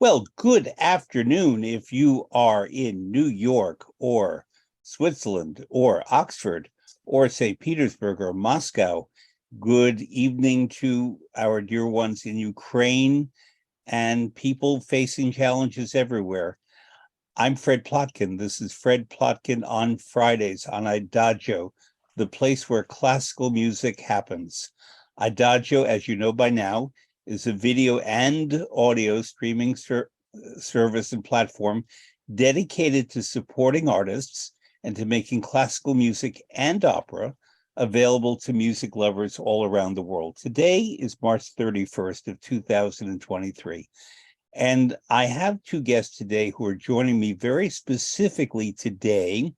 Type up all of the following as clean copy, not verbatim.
Well, good afternoon if you are in New York or Switzerland or Oxford or St. Petersburg or Moscow. Good evening to our dear ones in Ukraine and people facing challenges everywhere. I'm Fred Plotkin. This is Fred Plotkin on Fridays on Adagio, the place where classical music happens. Adagio, as you know by now, is a video and audio streaming service and platform dedicated to supporting artists and to making classical music and opera available to music lovers all around the world. Today is March 31st of 2023. And I have two guests today who are joining me very specifically today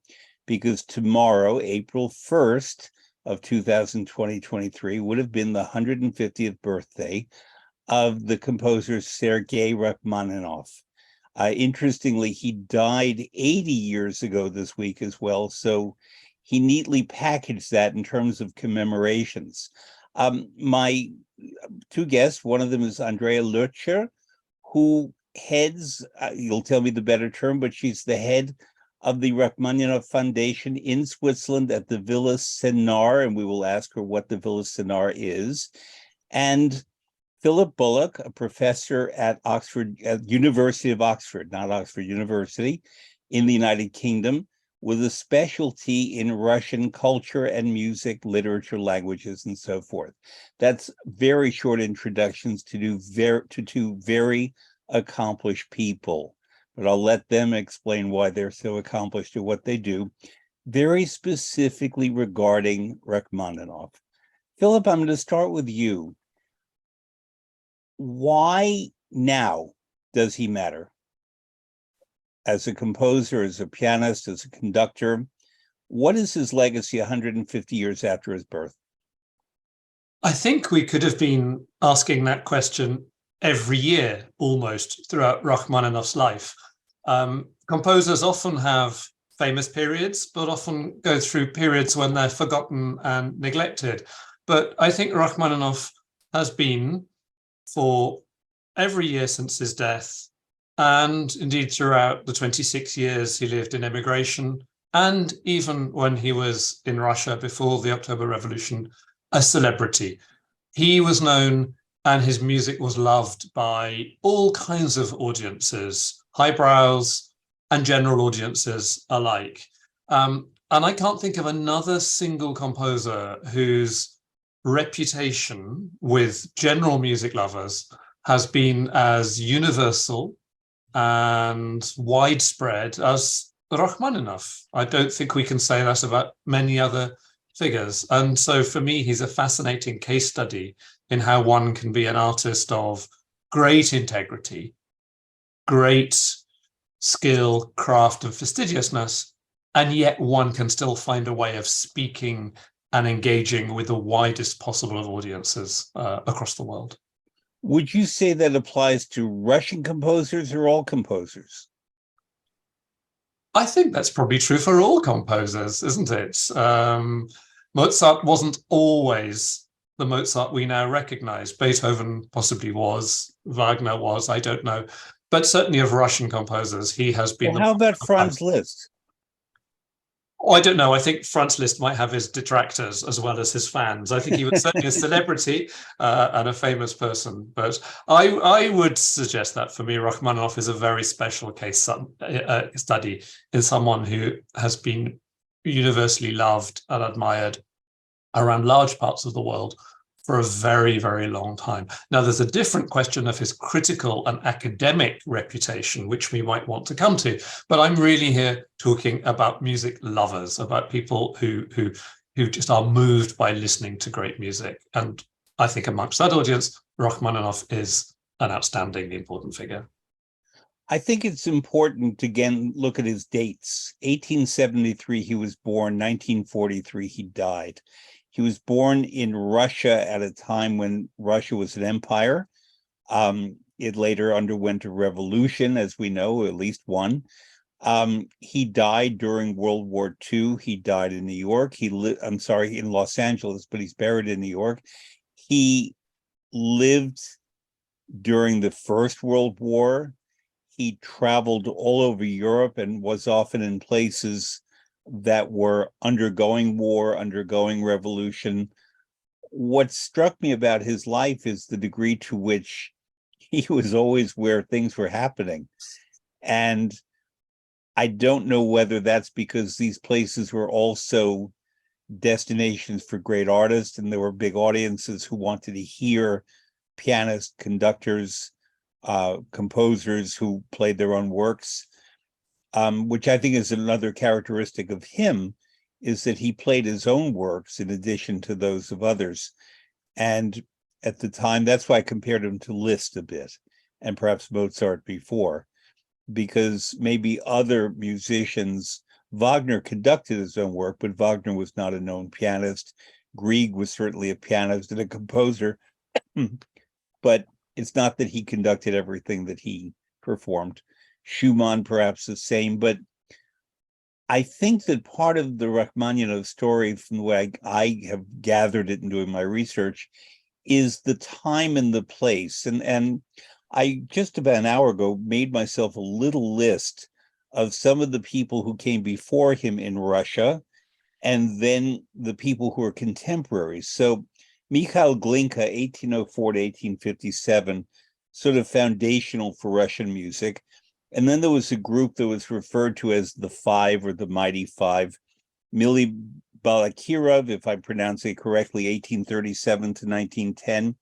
because tomorrow, April 1st of 2023, would have been the 150th birthday of the composer Serge Rachmaninoff. Interestingly, he died 80 years ago this week as well, so he neatly packaged that in terms of commemorations. My two guests, one of them is Andrea Loetscher, who heads, you'll tell me the better term, but she's the head of the Rachmaninoff Foundation in Switzerland at the Villa Senar, and we will ask her what the Villa Senar is. And Philip Bullock, a professor at University of Oxford, not Oxford University, in the United Kingdom, with a specialty in Russian culture and music, literature, languages, and so forth. That's very short introductions to two very accomplished people, but I'll let them explain why they're so accomplished at what they do, very specifically regarding Rachmaninoff. Philip, I'm going to start with you. Why now does he matter? As a composer, as a pianist, as a conductor, what is his legacy 150 years after his birth? I think we could have been asking that question every year, almost, throughout Rachmaninoff's life. Composers often have famous periods, but often go through periods when they're forgotten and neglected. But I think Rachmaninoff has been, for every year since his death, and indeed throughout the 26 years he lived in emigration, and even when he was in Russia before the October Revolution, a celebrity. He was known and his music was loved by all kinds of audiences, highbrows and general audiences alike. And I can't think of another single composer whose reputation with general music lovers has been as universal and widespread as Rachmaninoff. I don't think we can say that about many other figures. And so for me, he's a fascinating case study in how one can be an artist of great integrity, great skill, craft, and fastidiousness, and yet one can still find a way of speaking and engaging with the widest possible of audiences across the world. Would you say that applies to Russian composers or all composers? I think that's probably true for all composers, isn't it? Mozart wasn't always the Mozart we now recognize. Beethoven possibly was, Wagner was, I don't know. But certainly of Russian composers, he has been. Well, how about Franz Liszt? Oh, I don't know. I think Franz Liszt might have his detractors as well as his fans. I think he was certainly a celebrity and a famous person. But I would suggest that for me, Rachmaninoff is a very special case study in someone who has been universally loved and admired around large parts of the world for a very, very long time. Now, there's a different question of his critical and academic reputation, which we might want to come to. But I'm really here talking about music lovers, about people who just are moved by listening to great music. And I think amongst that audience, Rachmaninoff is an outstandingly important figure. I think it's important to, again, look at his dates. 1873, he was born. 1943, he died. He was born in Russia at a time when Russia was an empire. It later underwent a revolution, as we know, at least one. He died during World War II. He died in New York. In Los Angeles, but he's buried in New York. He lived during the First World War. he traveled all over Europe and was often in places that were undergoing war, undergoing revolution. What struck me about his life is the degree to which he was always where things were happening. And I don't know whether that's because these places were also destinations for great artists, and there were big audiences who wanted to hear pianists, conductors, composers who played their own works, which I think is another characteristic of him, is that he played his own works in addition to those of others. And at the time, that's why I compared him to Liszt a bit, and perhaps Mozart before, because maybe other musicians, Wagner conducted his own work, but Wagner was not a known pianist. Grieg was certainly a pianist and a composer, but it's not that he conducted everything that he performed. Schumann, perhaps the same, but I think that part of the Rachmaninoff story, from the way I have gathered it in doing my research, is the time and the place. And I just about an hour ago made myself a little list of some of the people who came before him in Russia, and then the people who are contemporaries. So Mikhail Glinka, 1804 to 1857, sort of foundational for Russian music. And then there was a group that was referred to as the Five or the Mighty Five. Mili Balakirov, if I pronounce it correctly, 1837 to 1910.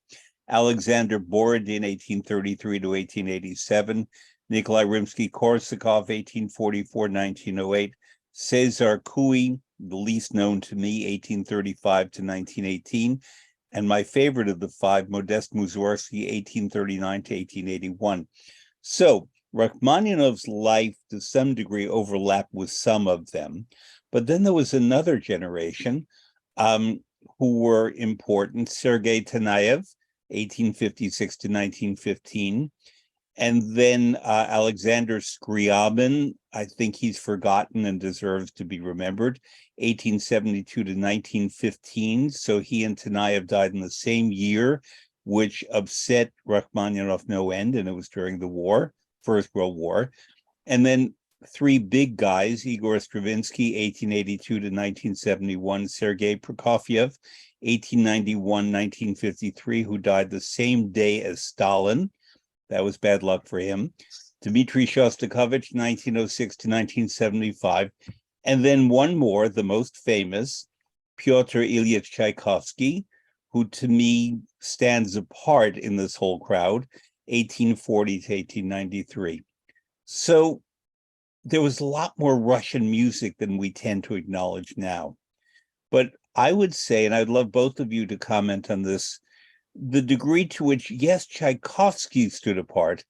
Alexander Borodin, 1833 to 1887. Nikolai Rimsky-Korsakov, 1844-1908. Cesar Cui, the least known to me, 1835 to 1918. And my favorite of the five, Modest Mussorgsky, 1839 to 1881. So Rachmaninoff's life, to some degree, overlapped with some of them. But then there was another generation who were important. Sergei Taneyev, 1856 to 1915. And then Alexander Scriabin, I think he's forgotten and deserves to be remembered, 1872 to 1915. So he and Taneyev died in the same year, which upset Rachmaninoff no end, and it was during the war, First World War. And then three big guys, Igor Stravinsky, 1882 to 1971, Sergei Prokofiev, 1891, 1953, who died the same day as Stalin. That was bad luck for him. Dmitri Shostakovich, 1906 to 1975. And then one more, the most famous, Pyotr Ilyich Tchaikovsky, who to me stands apart in this whole crowd, 1840 to 1893. So there was a lot more Russian music than we tend to acknowledge now. But I would say, and I'd love both of you to comment on this, the degree to which, yes, Tchaikovsky stood apart,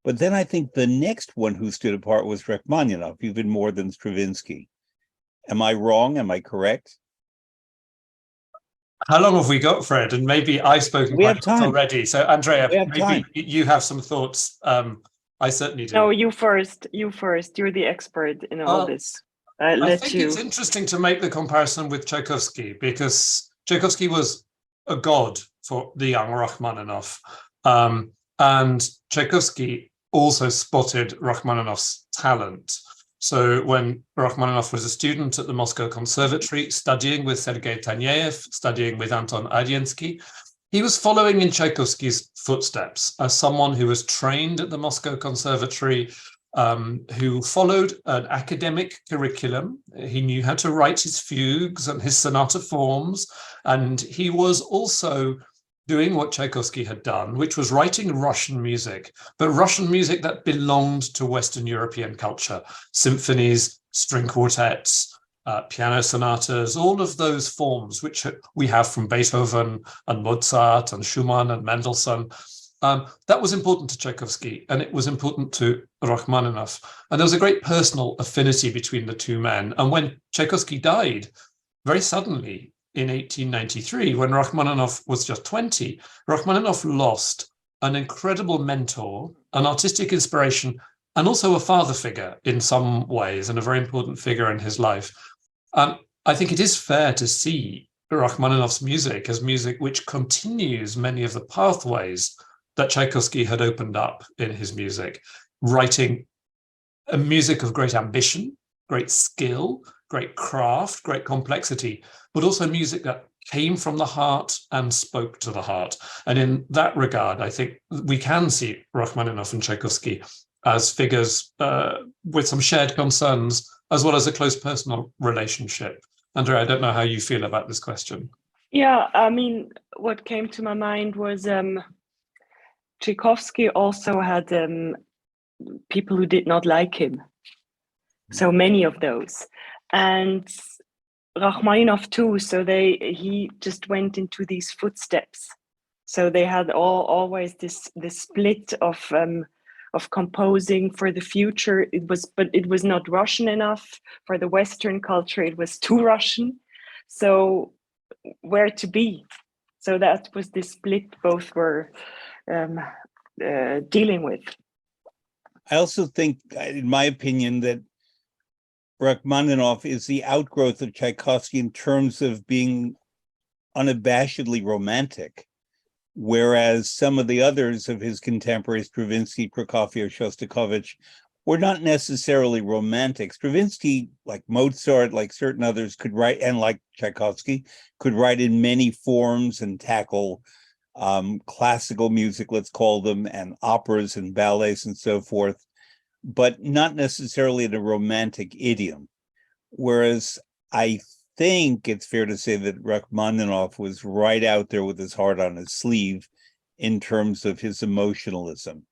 but then I think the next one who stood apart was Rachmaninoff, even more than Stravinsky. Am I wrong? Am I correct? How long have we got, Fred? And maybe I've spoken quite a lot already. So, Andrea, maybe you have some thoughts. I certainly do. No, you first. You first. You're the expert in all this. I think it's interesting to make the comparison with Tchaikovsky, because Tchaikovsky was a god for the young Rachmaninoff. And Tchaikovsky also spotted Rachmaninoff's talent. So when Rachmaninoff was a student at the Moscow Conservatory, studying with Sergei Taneyev, studying with Anton Ardiensky, he was following in Tchaikovsky's footsteps as someone who was trained at the Moscow Conservatory, who followed an academic curriculum. He knew how to write his fugues and his sonata forms, and he was also doing what Tchaikovsky had done, which was writing Russian music, but Russian music that belonged to Western European culture, symphonies, string quartets, piano sonatas, all of those forms which we have from Beethoven and Mozart and Schumann and Mendelssohn. That was important to Tchaikovsky, and it was important to Rachmaninoff. And there was a great personal affinity between the two men. And when Tchaikovsky died, very suddenly, in 1893, when Rachmaninoff was just 20, Rachmaninoff lost an incredible mentor, an artistic inspiration, and also a father figure in some ways, and a very important figure in his life. I think it is fair to see Rachmaninoff's music as music which continues many of the pathways that Tchaikovsky had opened up in his music. writing a music of great ambition, great skill, great craft, great complexity, but also music that came from the heart and spoke to the heart. And in that regard, I think we can see Rachmaninoff and Tchaikovsky as figures with some shared concerns, as well as a close personal relationship. Andrea, I don't know how you feel about this question. Yeah, I mean, what came to my mind was Tchaikovsky also had people who did not like him. So many of those. And Rachmaninoff too. So he just went into these footsteps. So they had always this split of composing for the future. But it was not Russian enough for the Western culture. It was too Russian. So where to be? So that was the split both were dealing with. I also think, in my opinion, that Rachmaninoff is the outgrowth of Tchaikovsky in terms of being unabashedly romantic, whereas some of the others of his contemporaries, Stravinsky, Prokofiev, Shostakovich, were not necessarily romantic. Stravinsky, like Mozart, like certain others, could write, and like Tchaikovsky, could write in many forms and tackle classical music, let's call them, and operas and ballets and so forth, but not necessarily in a romantic idiom. Whereas I think it's fair to say that Rachmaninoff was right out there with his heart on his sleeve in terms of his emotionalism.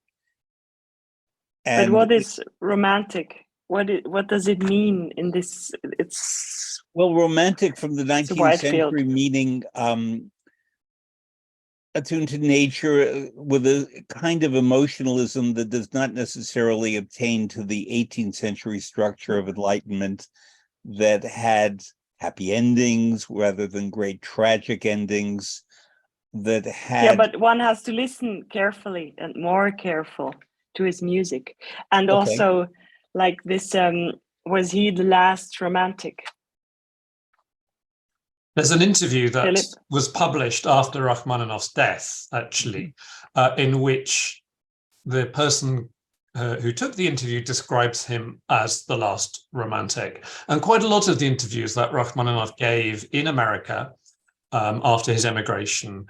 And but what is romantic? What does it mean in this? It's well, romantic from the 19th century, meaning attuned to nature with a kind of emotionalism that does not necessarily obtain to the 18th century structure of Enlightenment that had happy endings rather than great tragic endings, that had... Yeah, but one has to listen carefully and more careful to his music. And also, like this, was he the last romantic? There's an interview that was published after Rachmaninoff's death, actually, in which the person who took the interview describes him as the last romantic. And quite a lot of the interviews that Rachmaninoff gave in America after his emigration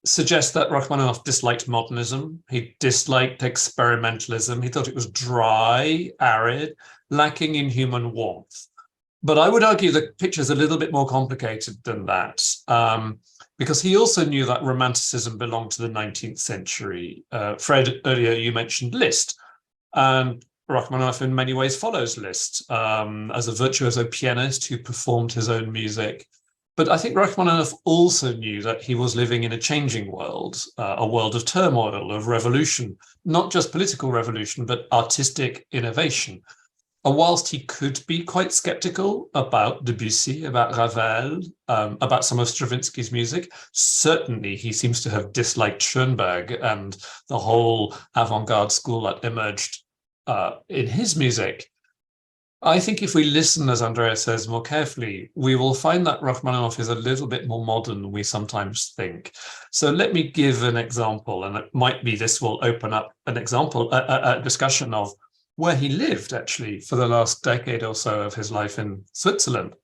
suggest that Rachmaninoff disliked modernism. He disliked experimentalism. He thought it was dry, arid, lacking in human warmth. But I would argue the picture is a little bit more complicated than that, because he also knew that romanticism belonged to the 19th century. Fred, earlier you mentioned Liszt, and Rachmaninoff in many ways follows Liszt as a virtuoso pianist who performed his own music. But I think Rachmaninoff also knew that he was living in a changing world, a world of turmoil, of revolution, not just political revolution, but artistic innovation. And whilst he could be quite skeptical about Debussy, about Ravel, about some of Stravinsky's music, certainly he seems to have disliked Schoenberg and the whole avant-garde school that emerged in his music. I think if we listen, as Andrea says, more carefully, we will find that Rachmaninoff is a little bit more modern than we sometimes think. So let me give an example, and it might be this will open up an example, a discussion of where he lived, actually, for the last decade or so of his life in Switzerland.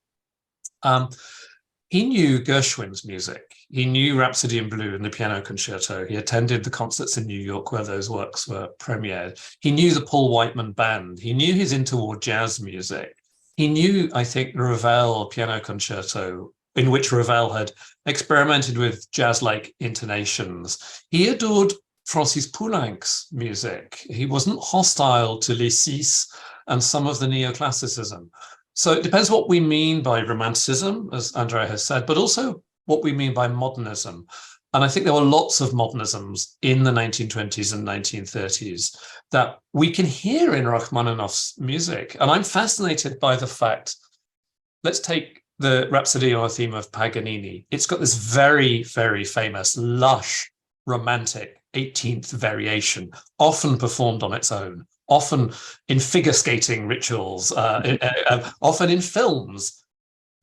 He knew Gershwin's music. He knew Rhapsody in Blue and the Piano Concerto. He attended the concerts in New York where those works were premiered. He knew the Paul Whiteman Band. He knew his interwar jazz music. He knew, I think, the Ravel Piano Concerto, in which Ravel had experimented with jazz-like intonations. He adored Francis Poulenc's music. He wasn't hostile to Les Six and some of the neoclassicism. So it depends what we mean by romanticism, as Andrea has said, but also what we mean by modernism. And I think there were lots of modernisms in the 1920s and 1930s that we can hear in Rachmaninoff's music. And I'm fascinated by the fact, let's take the Rhapsody on a Theme of Paganini. It's got this very, very famous, lush, romantic 18th variation, often performed on its own, often in figure skating rituals, often in films.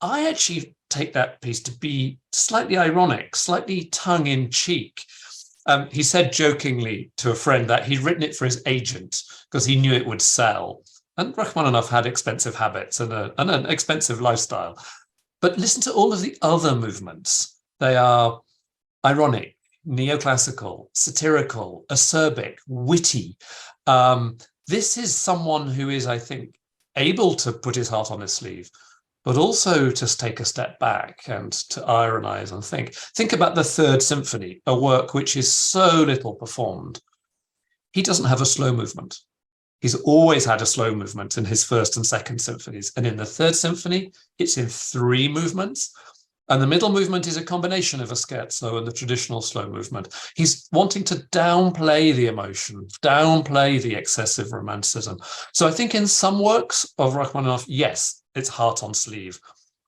I actually take that piece to be slightly ironic, slightly tongue-in-cheek. He said jokingly to a friend that he'd written it for his agent because he knew it would sell. And Rachmaninoff had expensive habits and an expensive lifestyle. But listen to all of the other movements. They are ironic, neoclassical, satirical, acerbic, witty. This is someone who is, I think, able to put his heart on his sleeve, but also to take a step back and to ironize and think. Think about the Third Symphony, a work which is so little performed. He doesn't have a slow movement. He's always had a slow movement in his first and second symphonies. And in the Third Symphony, it's in 3 movements. And the middle movement is a combination of a scherzo and the traditional slow movement. He's wanting to downplay the emotion, downplay the excessive romanticism. So I think in some works of Rachmaninoff, yes, it's heart on sleeve.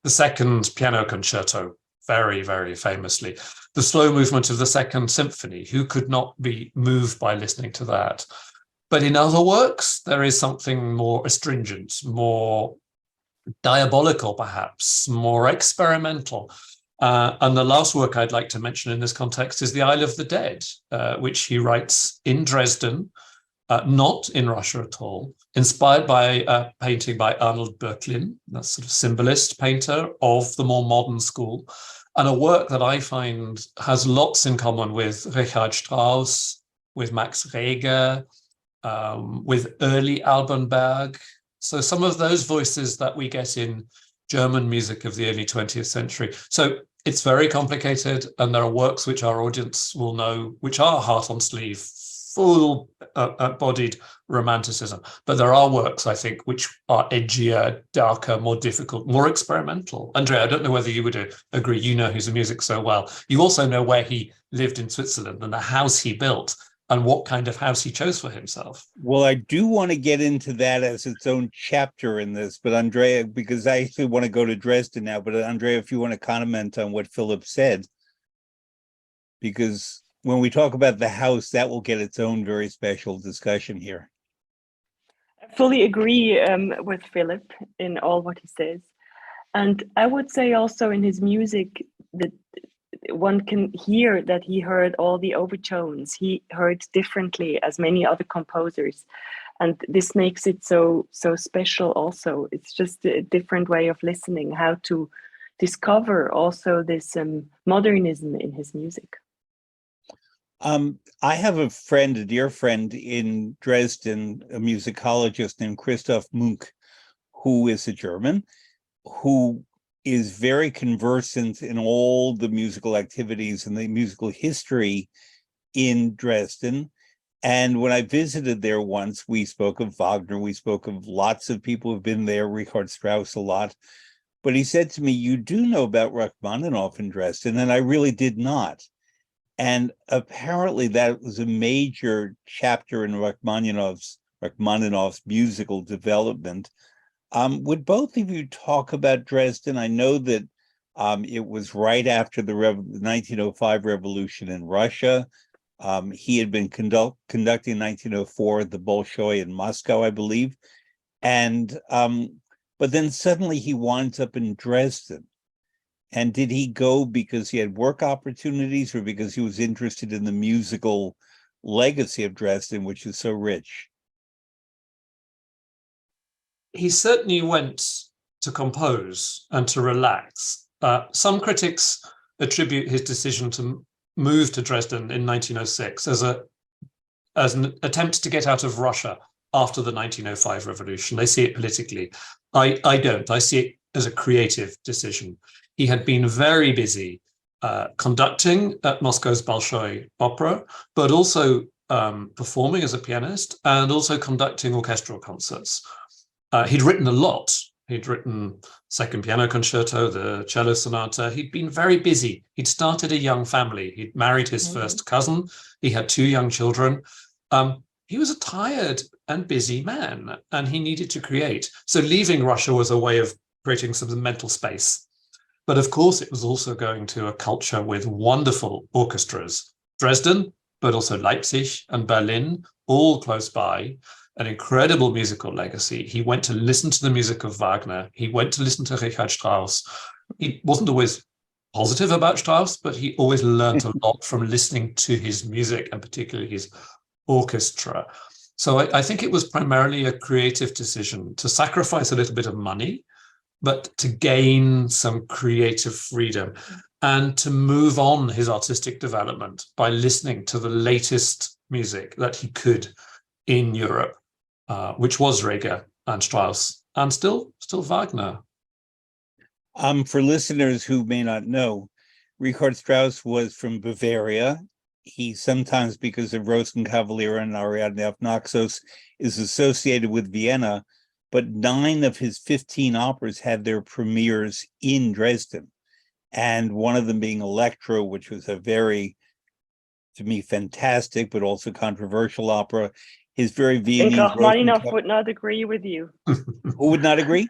The second piano concerto, very, very famously. The slow movement of the Second Symphony, who could not be moved by listening to that? But in other works, there is something more astringent, more diabolical, perhaps, more experimental. And the last work I'd like to mention in this context is The Isle of the Dead, which he writes in Dresden, not in Russia at all, inspired by a painting by Arnold Böcklin, that sort of symbolist painter of the more modern school, and a work that I find has lots in common with Richard Strauss, with Max Reger, with early Albanberg. So some of those voices that we get in German music of the early 20th century. So it's very complicated, and there are works which our audience will know, which are heart on sleeve, full-bodied romanticism. But there are works, I think, which are edgier, darker, more difficult, more experimental. Andrea, I don't know whether you would agree. You know his music so well. You also know where he lived in Switzerland and the house he built and what kind of house he chose for himself. Well, I do want to get into that as its own chapter in this, but Andrea, because I actually want to go to Dresden now, but Andrea, if you want to comment on what Philip said, because when we talk about the house, that will get its own very special discussion here. I fully agree with Philip in all what he says. And I would say also in his music that one can hear that he heard all the overtones. He heard differently as many other composers. And this makes it so special also. It's just a different way of listening, how to discover also this modernism in his music. I have a friend, a dear friend in Dresden, a musicologist named Christoph Munk, who is a German, who is very conversant in all the musical activities and the musical history in Dresden. And when I visited there once, we spoke of Wagner, we spoke of lots of people who've been there, Richard Strauss a lot. But he said to me, you do know about Rachmaninoff in Dresden, and I really did not. And apparently that was a major chapter in Rachmaninoff's musical development. Would both of you talk about Dresden? I know that it was right after the 1905 revolution in Russia. He had been conducting in 1904 the Bolshoi in Moscow, I believe. And but then suddenly he winds up in Dresden. And did he go because he had work opportunities or because he was interested in the musical legacy of Dresden, which is so rich? He certainly went to compose and to relax. Some critics attribute his decision to move to Dresden in 1906 as an attempt to get out of Russia after the 1905 revolution. They see it politically. I don't. I see it as a creative decision. He had been very busy conducting at Moscow's Bolshoi Opera, but also performing as a pianist and also conducting orchestral concerts. He'd written a lot. He'd written Second Piano Concerto, the Cello Sonata. He'd been very busy. He'd started a young family. He'd married his first cousin. He had 2 young children. He was a tired and busy man, and he needed to create. So leaving Russia was a way of creating some mental space. But of course, it was also going to a culture with wonderful orchestras. Dresden, but also Leipzig and Berlin, all close by. An incredible musical legacy. He went to listen to the music of Wagner. He went to listen to Richard Strauss. He wasn't always positive about Strauss, but he always learned a lot from listening to his music and particularly his orchestra. So I think it was primarily a creative decision to sacrifice a little bit of money, but to gain some creative freedom and to move on his artistic development by listening to the latest music that he could in Europe, which was Reger and Strauss and still Wagner. For listeners who may not know, Richard Strauss was from Bavaria. He sometimes, because of Rosenkavalier and Ariadne auf Naxos, is associated with Vienna, but 9 of his 15 operas had their premieres in Dresden, and one of them being Elektra, which was a very, to me, fantastic but also controversial opera. His very Viennese Rachmaninoff would not agree with you. Who would not agree?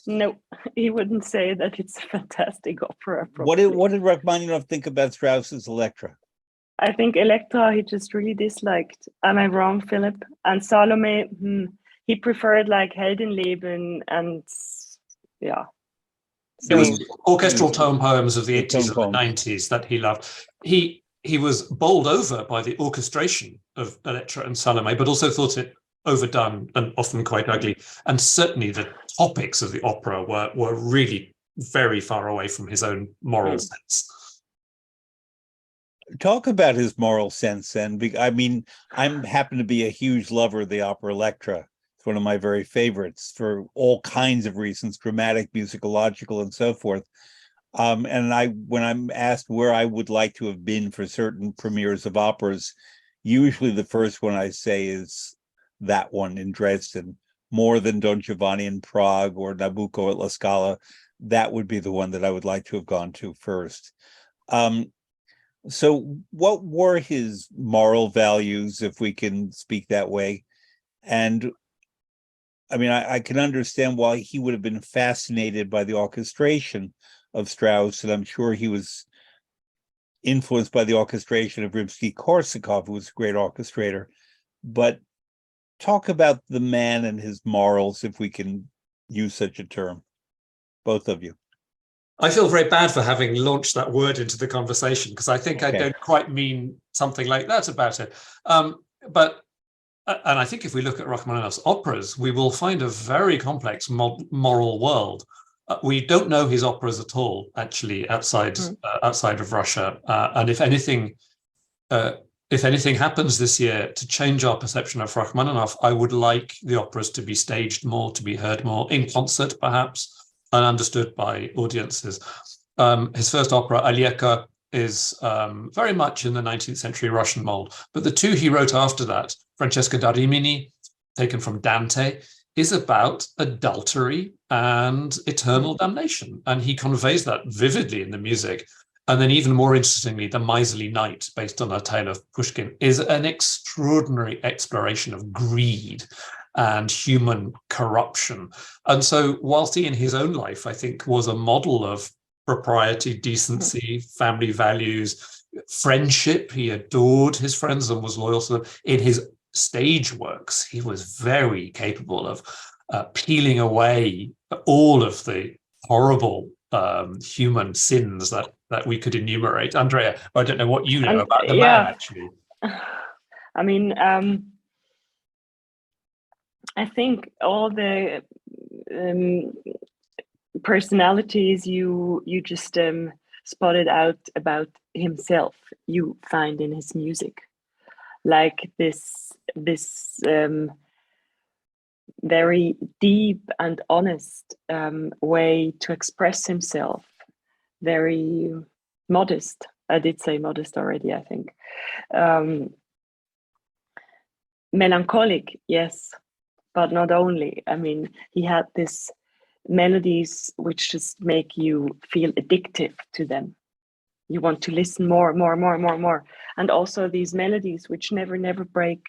No, he wouldn't say that it's a fantastic opera. What did Rachmaninoff think about Strauss's Elektra? I think Elektra he just really disliked. Am I wrong, Philip? And Salome, he preferred like Heldenleben and yeah. So, it was orchestral tone poems of the 80s and the 90s that he loved. He was bowled over by the orchestration of Elektra and Salome, but also thought it overdone and often quite ugly. And certainly the topics of the opera were really very far away from his own moral sense. Talk about his moral sense then. I mean, I happen to be a huge lover of the opera Elektra. It's one of my very favorites for all kinds of reasons, dramatic, musicological, and so forth. And when I'm asked where I would like to have been for certain premieres of operas, usually the first one I say is that one in Dresden, more than Don Giovanni in Prague or Nabucco at La Scala. That would be the one that I would like to have gone to first. So what were his moral values, if we can speak that way? And I mean, I can understand why he would have been fascinated by the orchestration of Strauss, and I'm sure he was influenced by the orchestration of Rimsky-Korsakov, who was a great orchestrator. But talk about the man and his morals, if we can use such a term, both of you. I feel very bad for having launched that word into the conversation because I think I don't quite mean something like that about it. And I think if we look at Rachmaninoff's operas, we will find a very complex moral world. We don't know his operas at all, actually, outside of Russia. And if anything happens this year to change our perception of Rachmaninoff, I would like the operas to be staged more, to be heard more in concert, perhaps, and understood by audiences. His first opera, Alieka, is very much in the 19th century Russian mold. But the 2 he wrote after that, Francesca da Rimini, taken from Dante, is about adultery and eternal damnation. And he conveys that vividly in the music. And then even more interestingly, The Miserly Knight, based on a tale of Pushkin, is an extraordinary exploration of greed and human corruption. And so whilst he in his own life, I think, was a model of propriety, decency, family values, friendship, he adored his friends and was loyal to them. In his stage works, he was very capable of peeling away all of the horrible human sins that we could enumerate. Andrea, I don't know what you know about the man, actually. I mean, I think all the personalities you just spotted out about himself, you find in his music, like this very deep and honest way to express himself, very modest. I did say modest already, I think. Melancholic, yes, but not only. I mean, he had this melodies which just make you feel addictive to them. You want to listen more. And also these melodies which never break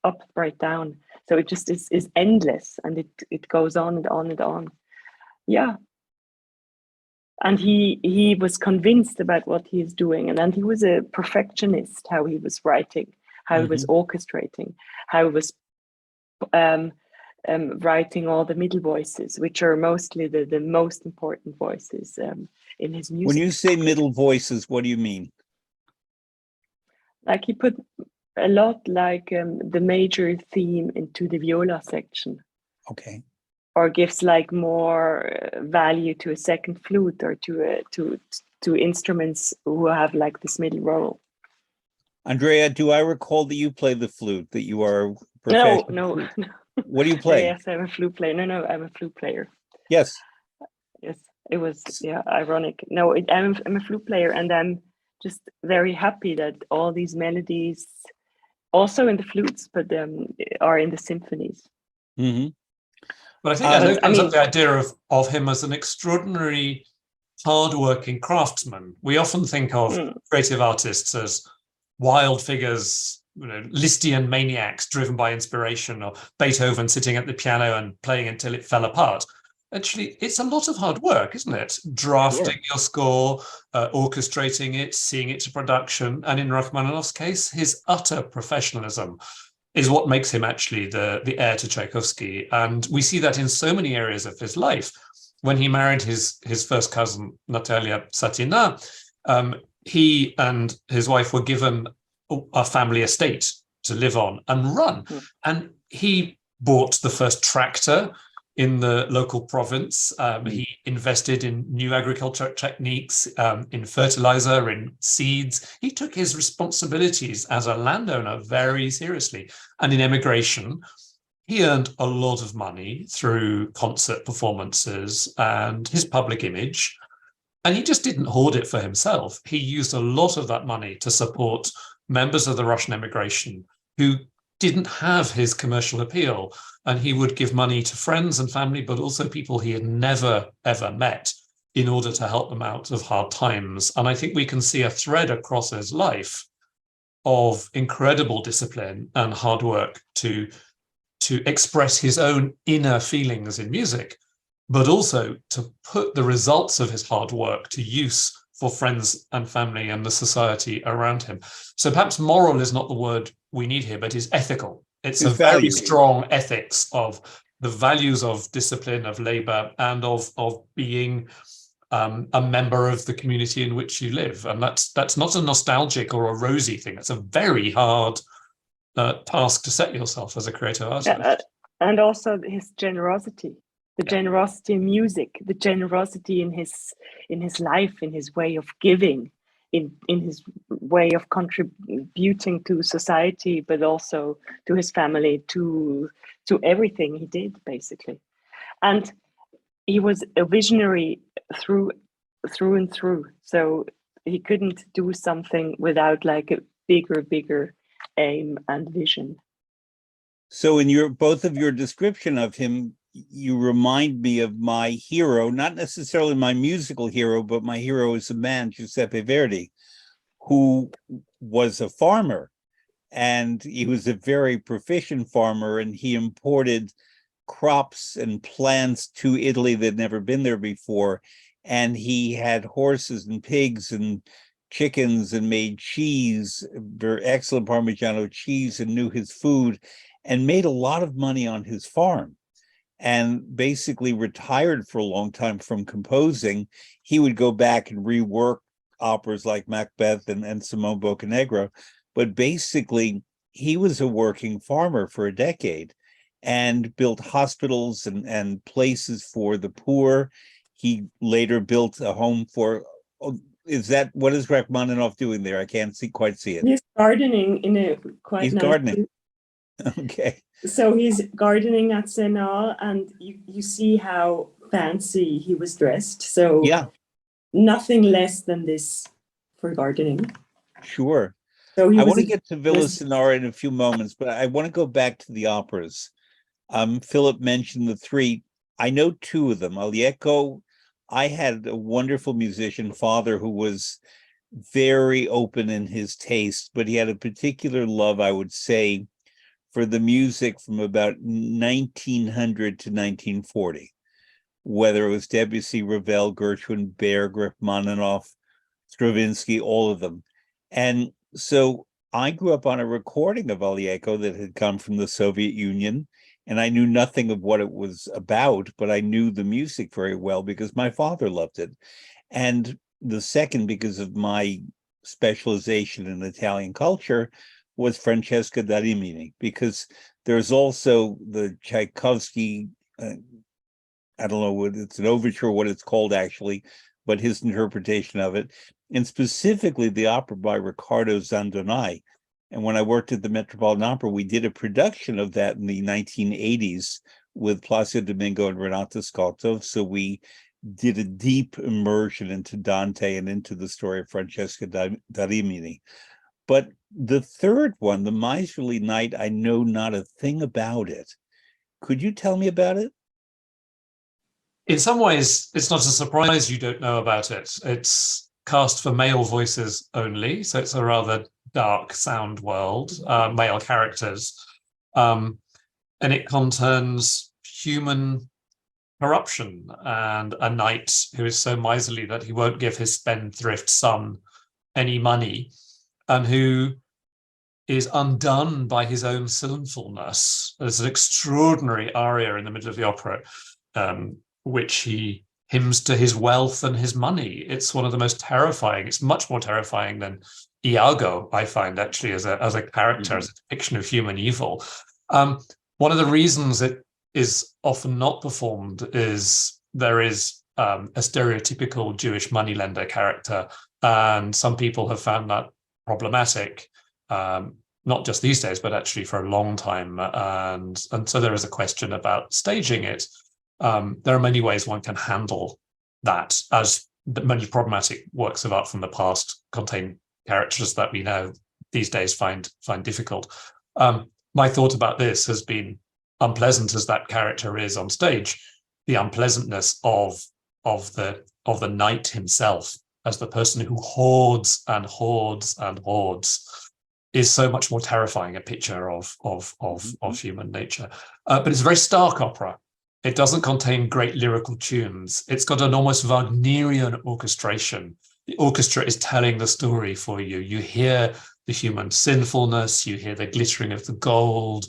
up, break down. So it just is endless, and it goes on and on and on. Yeah. And he was convinced about what he is doing. And then he was a perfectionist, how he was writing, how he was orchestrating, how he was writing all the middle voices, which are mostly the most important voices in his music. When you say middle voices, what do you mean? Like he put a lot like the major theme into the viola section. Okay. Or gives like more value to a second flute or to instruments who have like this middle role. Andrea, do I recall that you play the flute, that you are a No, professional? no. What do you play? Yes, I'm a flute player. No, I'm a flute player. Yes. Yes, it was ironic. No, I'm a flute player, and I'm just very happy that all these melodies, also in the flutes, but are in the symphonies. Mm-hmm. But I think that opens up the idea of him as an extraordinary, hardworking craftsman. We often think of creative artists as wild figures, Lisztian maniacs driven by inspiration, or Beethoven sitting at the piano and playing until it fell apart. Actually, it's a lot of hard work, isn't it? Drafting your score, orchestrating it, seeing it to production, and in Rachmaninoff's case, his utter professionalism is what makes him actually the heir to Tchaikovsky. And we see that in so many areas of his life. When he married his first cousin, Natalia Satina, he and his wife were given a family estate to live on and run. And he bought the first tractor in the local province. He invested in new agriculture techniques, in fertilizer, in seeds. He took his responsibilities as a landowner very seriously. And in emigration, he earned a lot of money through concert performances and his public image. And he just didn't hoard it for himself. He used a lot of that money to support members of the Russian emigration who didn't have his commercial appeal. And he would give money to friends and family, but also people he had never, ever met in order to help them out of hard times. And I think we can see a thread across his life of incredible discipline and hard work to express his own inner feelings in music, but also to put the results of his hard work to use for friends and family and the society around him. So perhaps moral is not the word we need here, but is ethical. It's a very strong ethics of the values of discipline, of labor, and of being a member of the community in which you live. And that's not a nostalgic or a rosy thing. It's a very hard task to set yourself as a creative artist. And also his generosity, the generosity in music, the generosity in his life, in his way of giving, in his way of contributing to society, but also to his family, to everything he did, basically. And he was a visionary through and through. So he couldn't do something without like a bigger aim and vision. So in both of your description of him, you remind me of my hero, not necessarily my musical hero, but my hero as a man, Giuseppe Verdi, who was a farmer, and he was a very proficient farmer, and he imported crops and plants to Italy that had never been there before. And he had horses and pigs and chickens and made cheese, very excellent Parmigiano cheese, and knew his food, and made a lot of money on his farm, and basically retired for a long time from composing. He would go back and rework operas like Macbeth and Simone Boccanegra, but basically he was a working farmer for a decade and built hospitals and places for the poor. He later built a home for, what is Rachmaninoff doing there? I can't quite see it. He's gardening in a quite He's nice gardening. Okay. So he's gardening at Senal, and you see how fancy he was dressed. So yeah, nothing less than this for gardening. Sure. So I want to get to Villa Sonara in a few moments, but I want to go back to the operas. Philip mentioned the three. I know two of them. Alieco, I had a wonderful musician father who was very open in his taste, but he had a particular love, I would say, for the music from about 1900 to 1940, whether it was Debussy, Ravel, Gershwin, Berg, Rachmaninoff, Stravinsky, all of them. And so I grew up on a recording of Alieco that had come from the Soviet Union, and I knew nothing of what it was about, but I knew the music very well because my father loved it. And the second, because of my specialization in Italian culture, was Francesca da Rimini, because there's also the Tchaikovsky, I don't know what it's an overture, what it's called actually, but his interpretation of it, and specifically the opera by Riccardo Zandonai. And when I worked at the Metropolitan Opera, we did a production of that in the 1980s with Placido Domingo and Renato Scotto. So we did a deep immersion into Dante and into the story of Francesca da Rimini. But the third one, The Miserly Knight, I know not a thing about it. Could you tell me about it? In some ways, it's not a surprise you don't know about it. It's cast for male voices only, so it's a rather dark sound world, male characters. And it concerns human corruption and a knight who is so miserly that he won't give his spendthrift son any money, and who is undone by his own sinfulness. There's an extraordinary aria in the middle of the opera, which he hymns to his wealth and his money. It's one of the most terrifying. It's much more terrifying than Iago, I find, actually, as a character, as a depiction of human evil. One of the reasons it is often not performed is there is a stereotypical Jewish moneylender character, and some people have found that problematic, not just these days, but actually for a long time. And so there is a question about staging it. There are many ways one can handle that, as many problematic works of art from the past contain characters that we now these days find difficult. My thought about this has been, unpleasant as that character is on stage, the unpleasantness of the knight himself as the person who hoards and hoards and hoards is so much more terrifying a picture of human nature. But it's a very stark opera. It doesn't contain great lyrical tunes. It's got an almost Wagnerian orchestration. The orchestra is telling the story for you. You hear the human sinfulness, you hear the glittering of the gold.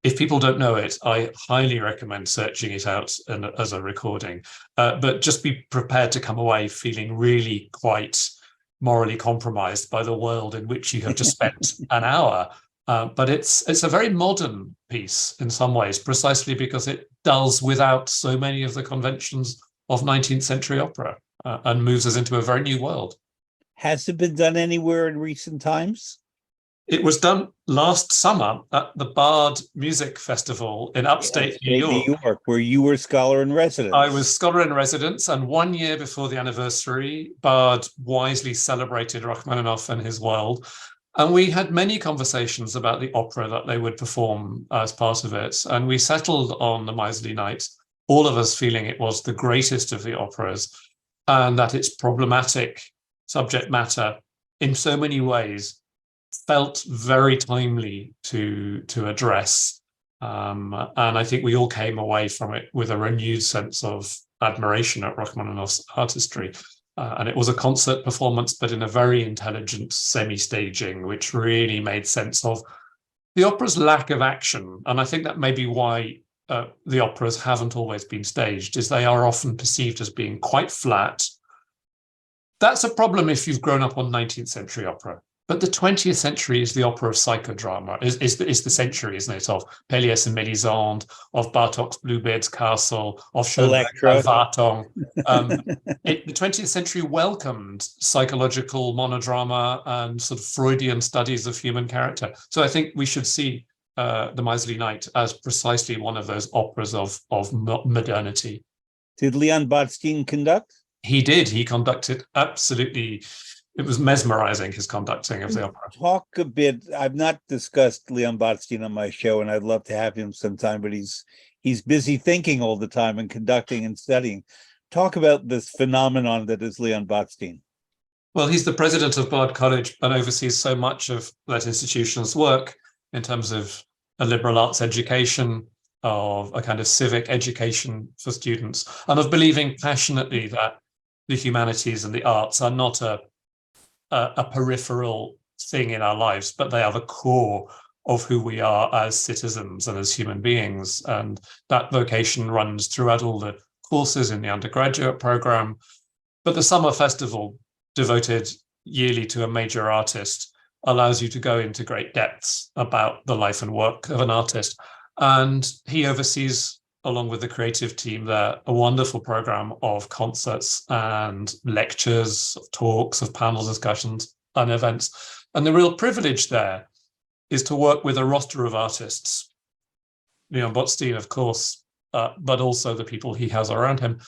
If people don't know it, I highly recommend searching it out as a recording. But just be prepared to come away feeling really quite morally compromised by the world in which you have just spent an hour. But it's a very modern piece in some ways, precisely because it does without so many of the conventions of 19th century opera and moves us into a very new world. Has it been done anywhere in recent times? It was done last summer at the Bard Music Festival in upstate New York, where you were scholar in residence. I was scholar in residence, and 1 year before the anniversary, Bard wisely celebrated Rachmaninoff and his world. And we had many conversations about the opera that they would perform as part of it. And we settled on The Miserly Knight, all of us feeling it was the greatest of the operas, and that its problematic subject matter in so many ways felt very timely to address. And I think we all came away from it with a renewed sense of admiration at Rachmaninoff's artistry. And it was a concert performance, but in a very intelligent semi-staging, which really made sense of the opera's lack of action. And I think that may be why the operas haven't always been staged, is they are often perceived as being quite flat. That's a problem if you've grown up on 19th century opera. But the 20th century is the opera of psychodrama, is the century, isn't it, of Pélias and Mélisande, of Bartók's Bluebeard's Castle, of Schönberg's Wartung. The 20th century welcomed psychological monodrama and sort of Freudian studies of human character. So I think we should see The Miserly Knight as precisely one of those operas of modernity. Did Leon Botstein conduct? He did. He conducted absolutely. It was mesmerizing, his conducting of the opera. Talk a bit. I've not discussed Leon Botstein on my show, and I'd love to have him sometime, but he's busy thinking all the time and conducting and studying. Talk about this phenomenon that is Leon Botstein. Well, he's the president of Bard College and oversees so much of that institution's work in terms of a liberal arts education, of a kind of civic education for students, and of believing passionately that the humanities and the arts are not a peripheral thing in our lives, but they are the core of who we are as citizens and as human beings. And that vocation runs throughout all the courses in the undergraduate program. But the summer festival, devoted yearly to a major artist, allows you to go into great depths about the life and work of an artist. And he oversees, along with the creative team there, a wonderful program of concerts and lectures, of talks, of panel discussions and events. And the real privilege there is to work with a roster of artists, Leon Botstein, of course, but also the people he has around him,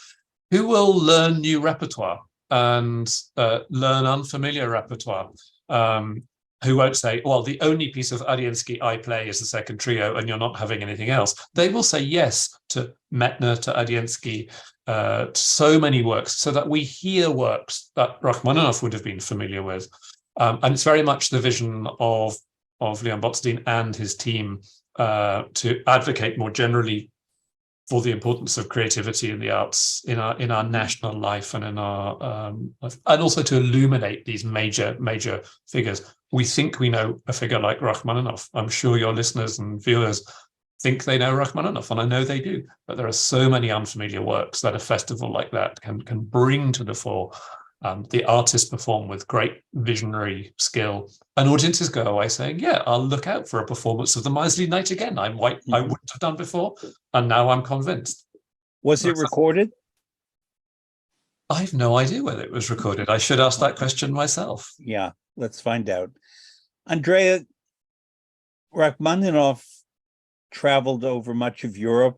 who will learn new repertoire and learn unfamiliar repertoire, who won't say, well, the only piece of Adiensky I play is the second trio and you're not having anything else. They will say yes to Mettner, to Adiensky, to so many works, so that we hear works that Rachmaninoff would have been familiar with. And it's very much the vision of Leon Botstein and his team to advocate more generally for the importance of creativity in the arts in our national life and in our and also to illuminate these major figures. We think we know a figure like Rachmaninoff. I'm sure your listeners and viewers think they know Rachmaninoff, and I know they do. But there are so many unfamiliar works that a festival like that can bring to the fore. The artists perform with great visionary skill, and audiences go away saying, yeah, I'll look out for a performance of the Miserly Knight again. I wouldn't have done before, and now I'm convinced. Was it recorded? I have no idea whether it was recorded. I should ask that question myself. Yeah, let's find out. Andrea, Rachmaninoff traveled over much of Europe.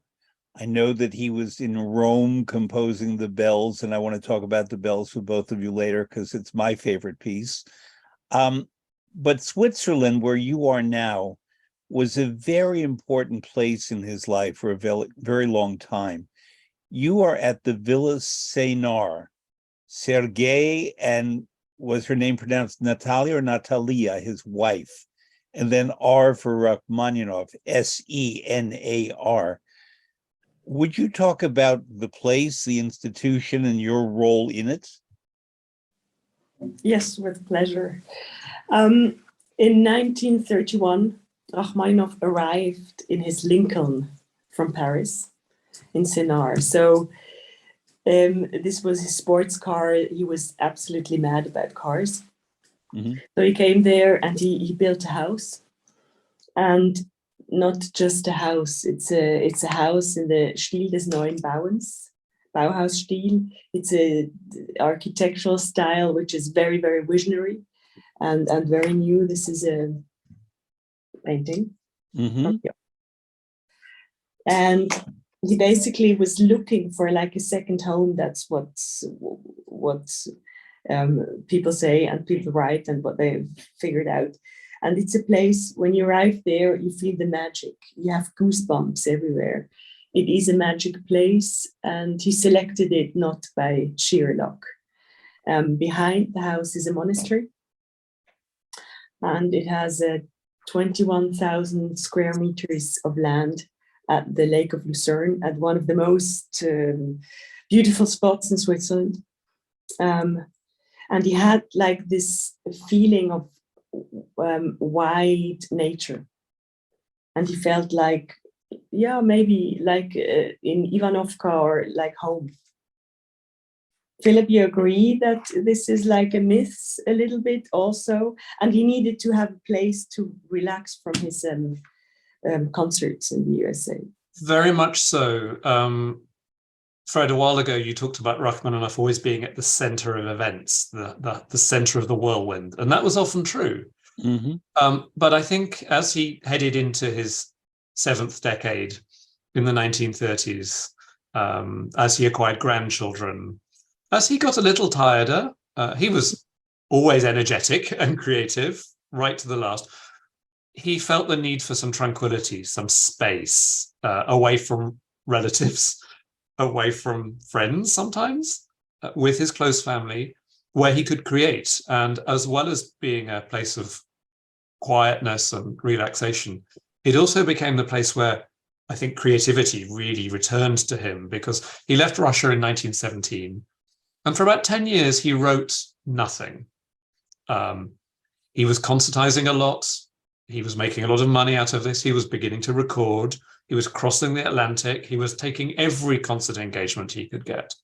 I know that he was in Rome composing the bells, and I want to talk about the bells with both of you later because it's my favorite piece. But Switzerland, where you are now, was a very important place in his life for a very long time. You are at the Villa Seynar. Sergei, and was her name pronounced Natalia or Natalia, his wife, and then R for Rachmaninoff, Senar. Would you talk about the place, the institution, and your role in it? Yes, with pleasure. In 1931, Rachmaninoff arrived in his Lincoln from Paris in Sénart. So this was his sports car. He was absolutely mad about cars. Mm-hmm. So he came there and he built a house. And not just a house, it's a house in the Stil des Neuen Bauens, Bauhaus stil. It's a architectural style which is very, very visionary and very new. This is a painting. Mm-hmm. And he basically was looking for like a second home. That's what people say and people write and what they've figured out. And it's a place, when you arrive there, you feel the magic. You have goosebumps everywhere. It is a magic place, and he selected it not by sheer luck. Behind the house is a monastery, and it has 21,000 square meters of land at the Lake of Lucerne, at one of the most beautiful spots in Switzerland. And he had like this feeling of wide nature, and he felt like, yeah, maybe like in Ivanovka or like home. Philip, you agree that this is like a myth a little bit also, and he needed to have a place to relax from his concerts in the USA? Very much so. Fred, a while ago, you talked about Rachmaninoff always being at the center of events, the center of the whirlwind, and that was often true. Mm-hmm. But I think as he headed into his seventh decade in the 1930s, as he acquired grandchildren, as he got a little tireder, he was always energetic and creative, right to the last. He felt the need for some tranquility, some space, away from relatives, away from friends sometimes, with his close family, where he could create. And as well as being a place of quietness and relaxation, it also became the place where I think creativity really returned to him, because he left Russia in 1917. And for about 10 years, he wrote nothing. He was concertizing a lot. he was making a lot of money out of this. He was beginning to record. He was crossing the Atlantic. He was taking every concert engagement he could get.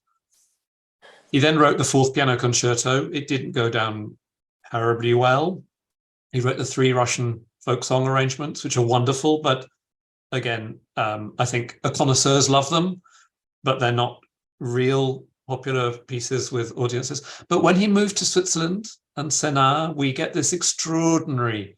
He then wrote the Fourth Piano Concerto. It didn't go down terribly well. He wrote the 3 Russian folk song arrangements, which are wonderful, but again, I think connoisseurs love them, but they're not real popular pieces with audiences. But when he moved to Switzerland and Senna, we get this extraordinary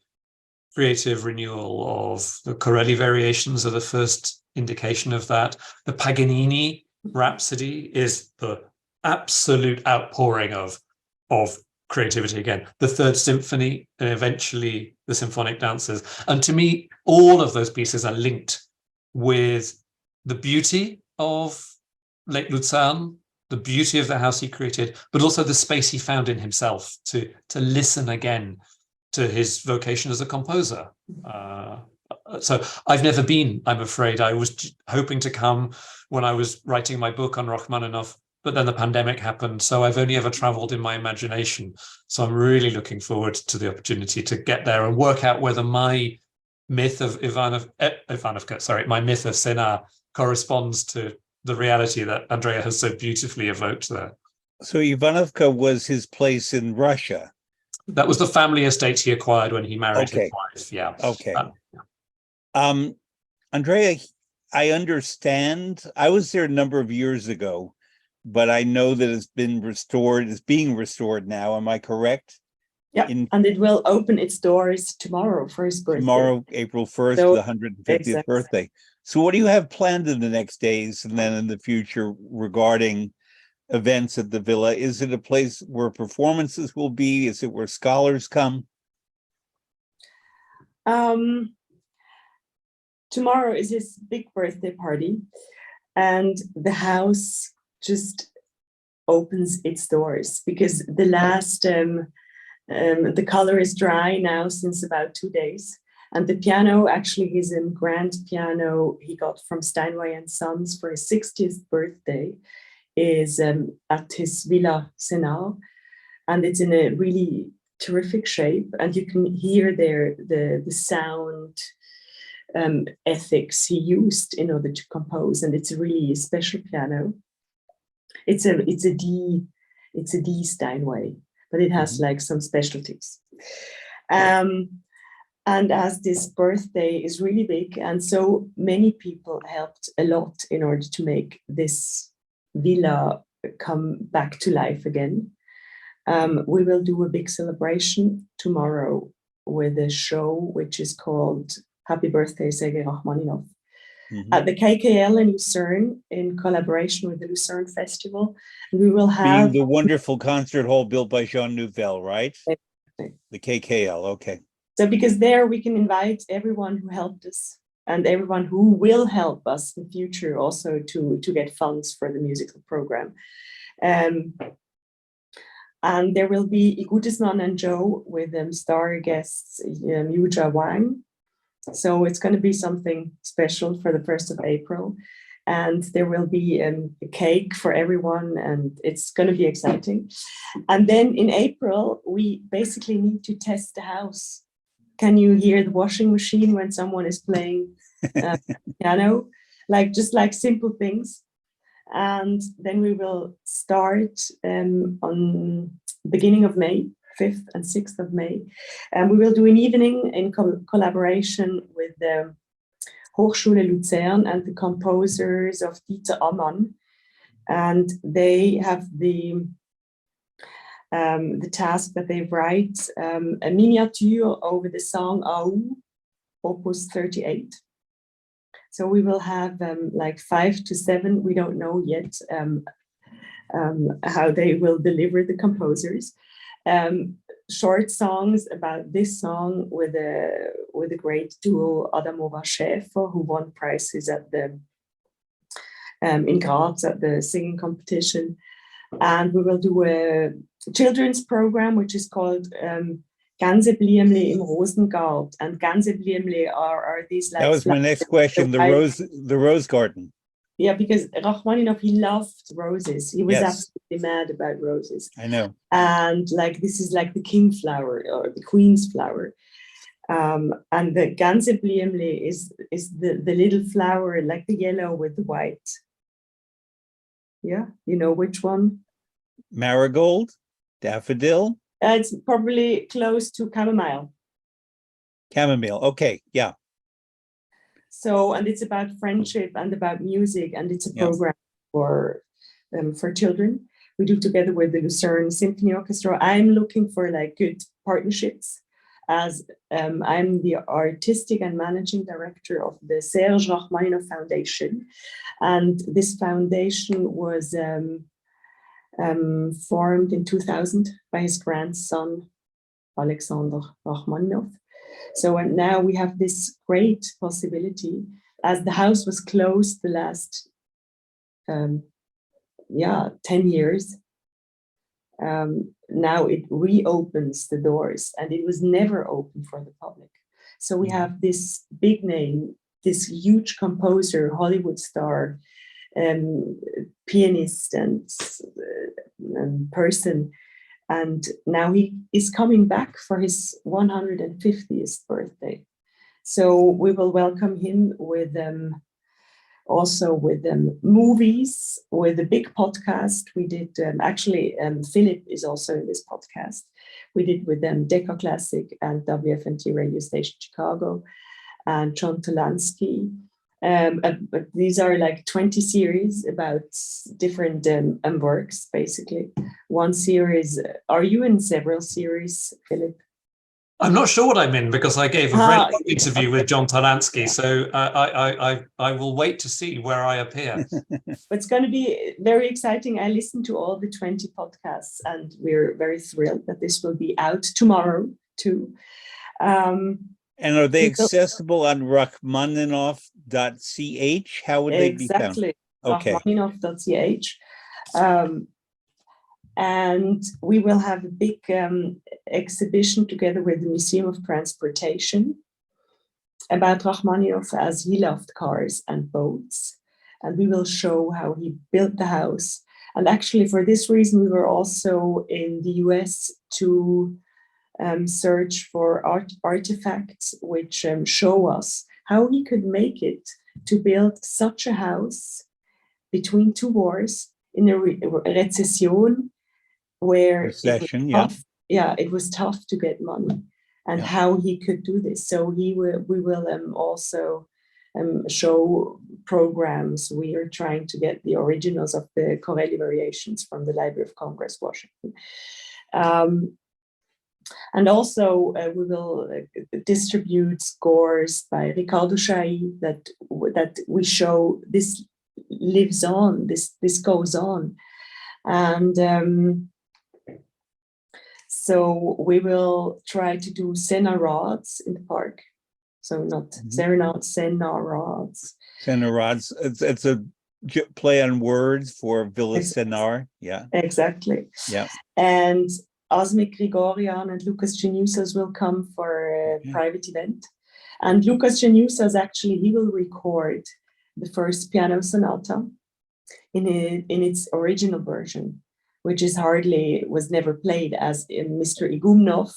creative renewal of the Corelli variations are the first indication of that. The Paganini Rhapsody is the absolute outpouring of creativity again. The Third Symphony, and eventually the Symphonic Dances. And to me, all of those pieces are linked with the beauty of Lake Luzern, the beauty of the house he created, but also the space he found in himself to listen again to his vocation as a composer. So I've never been, I'm afraid. I was hoping to come when I was writing my book on Rachmaninoff, but then the pandemic happened. So I've only ever traveled in my imagination. So I'm really looking forward to the opportunity to get there and work out whether my myth of my myth of Senna corresponds to the reality that Andrea has so beautifully evoked there. So Ivanovka was his place in Russia. That was the family estate he acquired when he married his wife. Yeah. Okay. Andrea, I understand. I was there a number of years ago, but I know that it's been restored. It's being restored now. Am I correct? Yeah, and it will open its doors tomorrow for his birthday. Tomorrow, April 1st, So, the 150th exactly. birthday. So what do you have planned in the next days and then in the future regarding events at the villa? Is it a place where performances will be? Is it where scholars come? Tomorrow is his big birthday party, and the house just opens its doors because the last the color is dry now since about 2 days, and the piano actually is a grand piano he got from Steinway and Sons for his 60th birthday is at his Villa Senna, and it's in a really terrific shape, and you can hear there the sound ethics he used in order to compose, and it's a really special piano. It's a D Steinway, but it has like some specialties. And as this birthday is really big, and so many people helped a lot in order to make this villa come back to life again. We will do a big celebration tomorrow with a show which is called Happy Birthday, Serge Rachmaninoff, at the KKL in Lucerne in collaboration with the Lucerne Festival. We will have Being the wonderful concert hall built by Jean Nouvel, right? Exactly. The KKL, okay. So because there we can invite everyone who helped us and everyone who will help us in the future also to get funds for the musical program. And there will be Igudisman and Joe with star guests Yuja Wang. So it's going to be something special for the 1st of April. And there will be a cake for everyone, and it's going to be exciting. And then in April, we basically need to test the house. Can you hear the washing machine when someone is playing piano? Just like simple things. And then we will start on beginning of May, 5th and 6th of May. And we will do an evening in collaboration with the Hochschule Luzern and the composers of Dieter Ammann. And they have the task that they write a miniature over the song Au, Opus 38. So we will have 5 to 7, we don't know yet how they will deliver the composers. Short songs about this song with a great duo, Adamova Schäfer, who won prizes at the in Graz at the singing competition. And we will do a children's program which is called Gänseblümle im Rosengart. And Gänseblümle are these That was my next question, the rose garden. Yeah, because Rachmaninoff, he loved roses. He was Yes. absolutely mad about roses. I know. And this is like the king flower or the queen's flower. And the Gansebliemle is the little flower, like the yellow with the white. Yeah, you know which one? Marigold, daffodil, It's probably close to chamomile. chamomile. Okay, yeah. So, and it's about friendship and about music, and it's a Yeah. program for children. We do together with the Lucerne Symphony Orchestra. I'm looking for like good partnerships, as I'm the artistic and managing director of the Serge Rachmaninoff Foundation, and this foundation was formed in 2000 by his grandson Alexander Rachmaninoff. So and now we have this great possibility, as the house was closed the last 10 years. Now it reopens the doors, and it was never open for the public. So we have this big name, this huge composer, Hollywood star, pianist and person. And now he is coming back for his 150th birthday. So we will welcome him with also with movies, with a big podcast. We did Philip is also in this podcast. We did with them Decca Classic and WFNT Radio Station Chicago and John Talansky. But these are like 20 series about different works, basically. One series, are you in several series, Philip? I'm not sure what I'm in, because I gave a very long interview with John Talansky, so I will wait to see where I appear. It's going to be very exciting. I listened to all the 20 podcasts, and we're very thrilled that this will be out tomorrow too. And are they accessible on Rachmaninoff.ch? How would they be found? Exactly. Okay. Rachmaninoff.ch. And we will have a big exhibition together with the Museum of Transportation about Rachmaninoff, as he loved cars and boats. And we will show how he built the house. And actually, for this reason, we were also in the US to search for artifacts which show us how he could make it to build such a house between two wars in a recession, where it was tough to get money, and how he could do this. So we will also show programs. We are trying to get the originals of the Corelli variations from the Library of Congress, Washington. And also we will distribute scores by Riccardo Chailly that we show this lives on, this goes on. And so we will try to do senarades in the park. So not serenades, senarades. Senarades. It's a play on words for Villa Senar. Yeah. Exactly. Yeah. And Asmik Grigorian and Lucas Genusas will come for a private event. And Lucas Genusas, actually, he will record the first piano sonata in its original version, which was never played, as Mr. Igumnov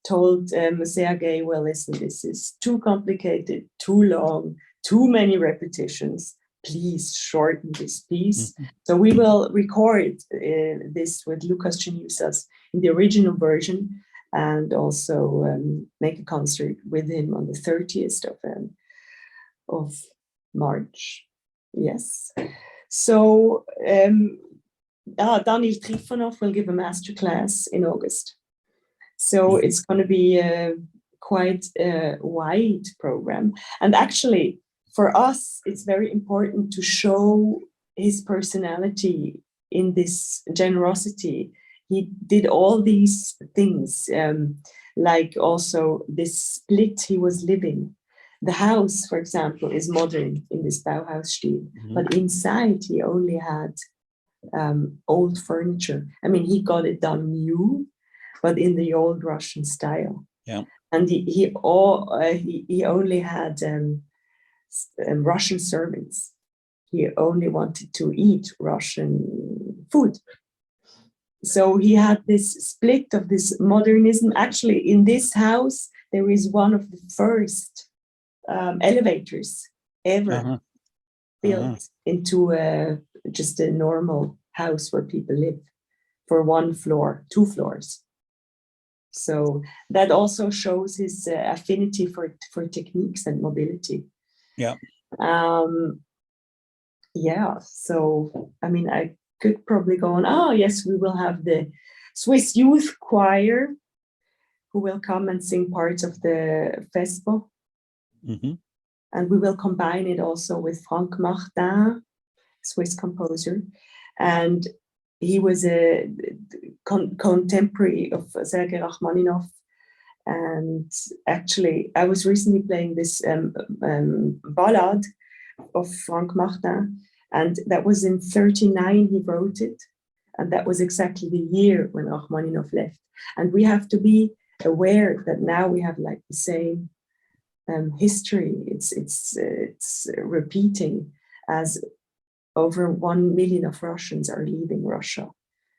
told Sergei, well, listen, this is too complicated, too long, too many repetitions. Please shorten this piece. So we will record this with Lucas Genusas in the original version, and also make a concert with him on the 30th of March. Yes. So Daniel Trifonov will give a masterclass in August. So it's going to be quite a wide program. And actually, for us, it's very important to show his personality in this generosity. He did all these things, like also this split he was living. The house, for example, is modern in this Bauhaus style, but inside he only had old furniture. I mean, he got it done new, but in the old Russian style. Yeah. And he only had Russian servants. He only wanted to eat Russian food. So he had this split of this modernism. Actually, in this house, there is one of the first elevators ever built into just a normal house where people live for 1 floor, 2 floors. So that also shows his affinity for techniques and mobility. Yeah. Yeah. So, I mean, I could probably go on. Oh, yes, we will have the Swiss Youth Choir who will come and sing parts of the Vesper. And we will combine it also with Franck Martin, Swiss composer. And he was a contemporary of Serge Rachmaninoff. And actually, I was recently playing this ballad of Franck Martin, and that was in 1939 he wrote it. And that was exactly the year when Rachmaninoff left. And we have to be aware that now we have like the same history. It's repeating as over 1 million of Russians are leaving Russia.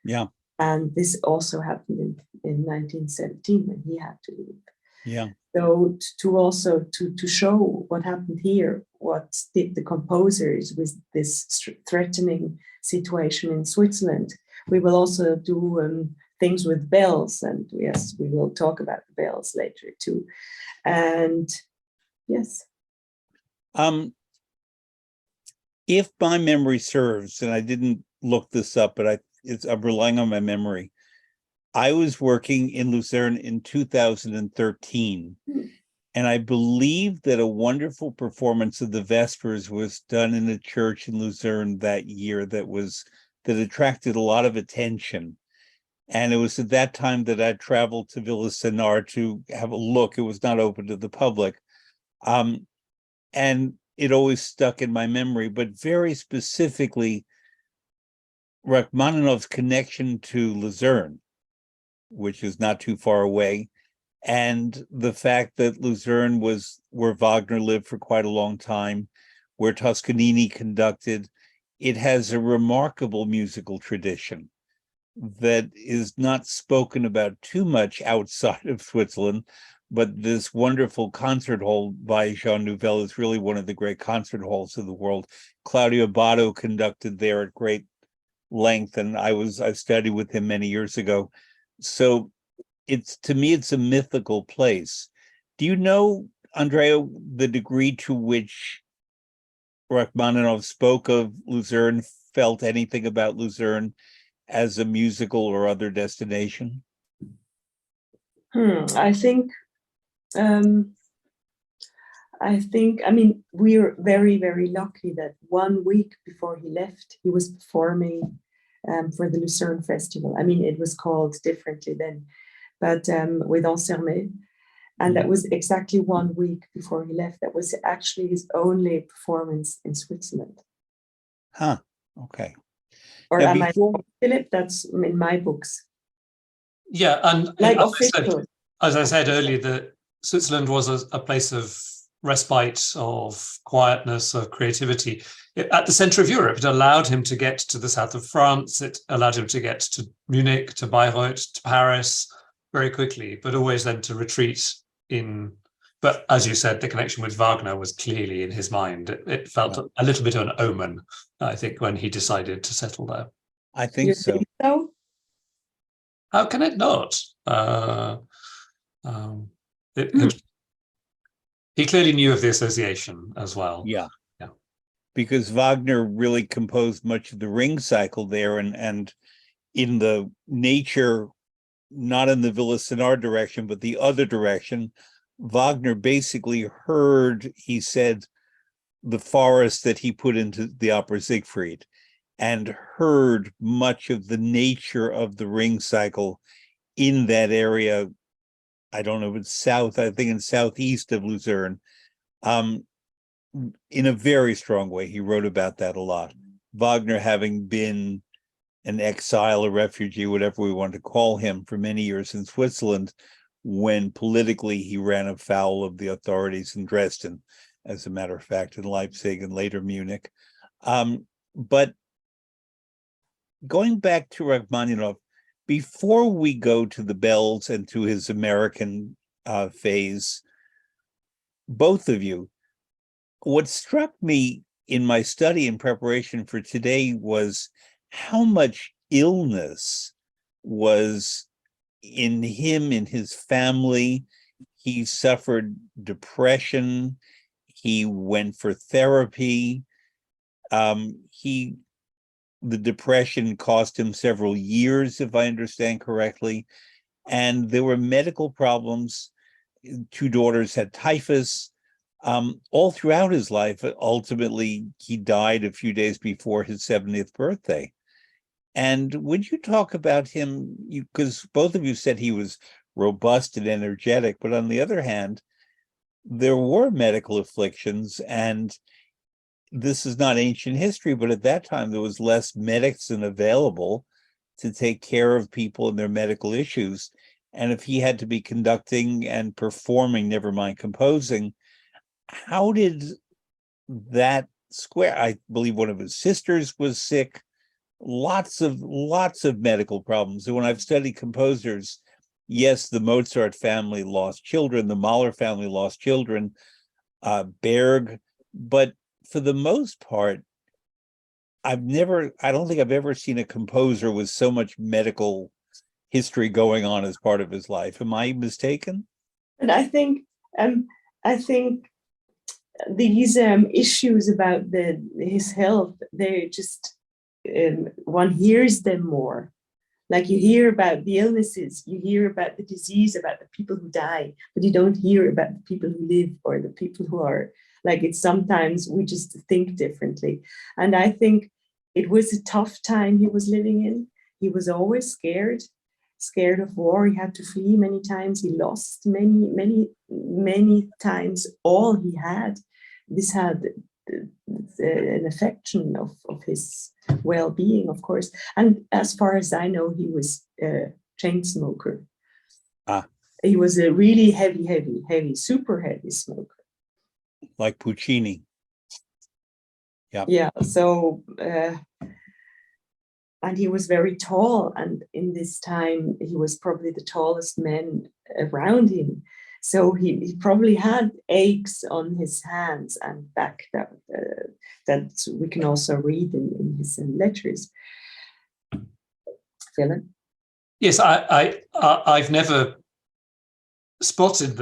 Yeah. And this also happened in 1917 when he had to leave. Yeah. So to show what happened here, what did the composers with this threatening situation in Switzerland. We will also do things with bells, and yes, we will talk about the bells later too. And yes. If my memory serves, and I didn't look this up, but I'm relying on my memory. I was working in Lucerne in 2013, and I believe that a wonderful performance of the Vespers was done in a church in Lucerne that year that attracted a lot of attention. And it was at that time that I traveled to Villa Senar to have a look. It was not open to the public. And it always stuck in my memory, but very specifically, Rachmaninoff's connection to Lucerne, which is not too far away, and the fact that Lucerne was where Wagner lived for quite a long time, where Toscanini conducted. It has a remarkable musical tradition that is not spoken about too much outside of Switzerland, but this wonderful concert hall by Jean Nouvel is really one of the great concert halls of the world. Claudio Abbado conducted there at great length, and I studied with him many years ago. So to me, it's a mythical place. Do you know, Andrea, the degree to which Rachmaninoff spoke of Lucerne, felt anything about Lucerne as a musical or other destination? I think, I mean, we're very, very lucky that 1 week before he left, he was performing for the Lucerne Festival. I mean, it was called differently then, but with Ensermé. And that was exactly 1 week before he left. That was actually his only performance in Switzerland. Huh, okay. Or am I wrong, Philip? That's in my books. Yeah, and like as I said earlier, that Switzerland was a place of respite, of quietness, of creativity. At the center of Europe, it allowed him to get to the south of France. It allowed him to get to Munich, to Bayreuth, to Paris very quickly, but always then to retreat in. But as you said, the connection with Wagner was clearly in his mind. It felt a little bit of an omen, I think, when he decided to settle there. I think so. Think so? How can it not? He clearly knew of the association as well. Yeah. Because Wagner really composed much of the Ring cycle there, and in the nature, not in the Villa Senar direction, but the other direction, Wagner basically heard, he said, the forest that he put into the opera Siegfried, and heard much of the nature of the Ring cycle in that area. I don't know if it's south, I think in southeast of Lucerne, in a very strong way. He wrote about that a lot. Wagner having been an exile, a refugee, whatever we want to call him, for many years in Switzerland, when politically he ran afoul of the authorities in Dresden, as a matter of fact, in Leipzig and later Munich. But going back to Rachmaninoff, before we go to the bells and to his American phase, both of you. What struck me in my study in preparation for today was how much illness was in him, in his family. He suffered depression. He went for therapy. The depression cost him several years, if I understand correctly. And there were medical problems. 2 daughters had typhus. All throughout his life. Ultimately, he died a few days before his 70th birthday. And would you talk about him? Because both of you said he was robust and energetic, but on the other hand, there were medical afflictions, and this is not ancient history, but at that time there was less medicine available to take care of people and their medical issues. And if he had to be conducting and performing, never mind composing, how did that square? I believe one of his sisters was sick, lots of medical problems. And when I've studied composers, yes, the Mozart family lost children, the Mahler family lost children, Berg, but for the most part, I don't think I've ever seen a composer with so much medical history going on as part of his life. Am I mistaken? And I think these issues about his health, they just one hears them more. Like you hear about the illnesses, you hear about the disease, about the people who die, but you don't hear about the people who live or the people who are like, it's sometimes we just think differently. And I think it was a tough time he was living in. He was always scared of war. He had to flee many times. He lost many times all he had. This had an affection of his well-being, of course. And as far as I know, he was a chain smoker. He was a really heavy, super heavy smoker. Like Puccini. Yeah. Yeah. So, and he was very tall. And in this time, he was probably the tallest man around him. So he probably had aches on his hands and back that we can also read in his letters. Philip? Yes, I've never spotted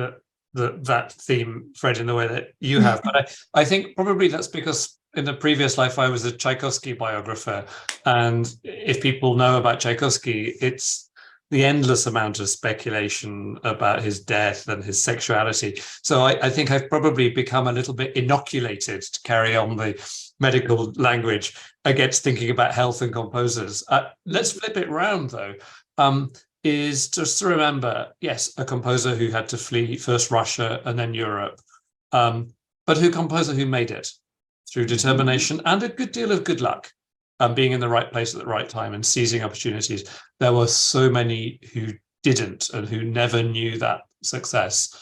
that theme, Fred, in the way that you have, but I think probably that's because in the previous life I was a Tchaikovsky biographer, and if people know about Tchaikovsky, it's the endless amount of speculation about his death and his sexuality. So I think I've probably become a little bit inoculated, to carry on the medical language, against thinking about health and composers. Let's flip it round, though. Is just to remember, yes, a composer who had to flee first Russia and then Europe, but a composer who made it through determination and a good deal of good luck, being in the right place at the right time and seizing opportunities. There were so many who didn't and who never knew that success.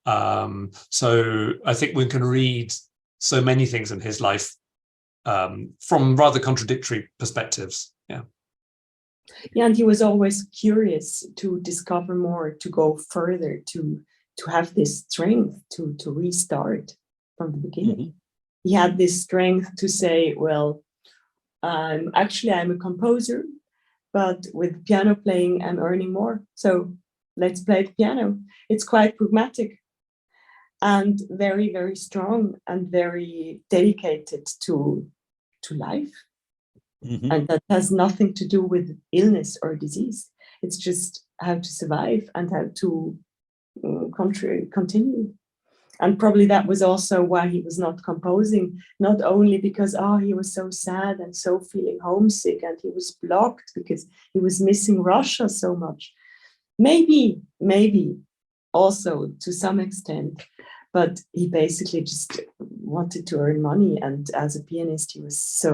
So I think we can read so many things in his life from rather contradictory perspectives. Yeah. Yeah, and he was always curious to discover more, to go further, to have this strength to restart from the beginning. Mm-hmm. He had this strength to say, well, I'm a composer, but with piano playing, I'm earning more. So let's play the piano. It's quite pragmatic and very, very strong and very dedicated to life. Mm-hmm. And that has nothing to do with illness or disease. It's just how to survive and how to continue. And probably that was also why he was not composing, not only because, he was so sad and so feeling homesick and he was blocked because he was missing Russia so much. Maybe also to some extent, but he basically just wanted to earn money. And as a pianist, he was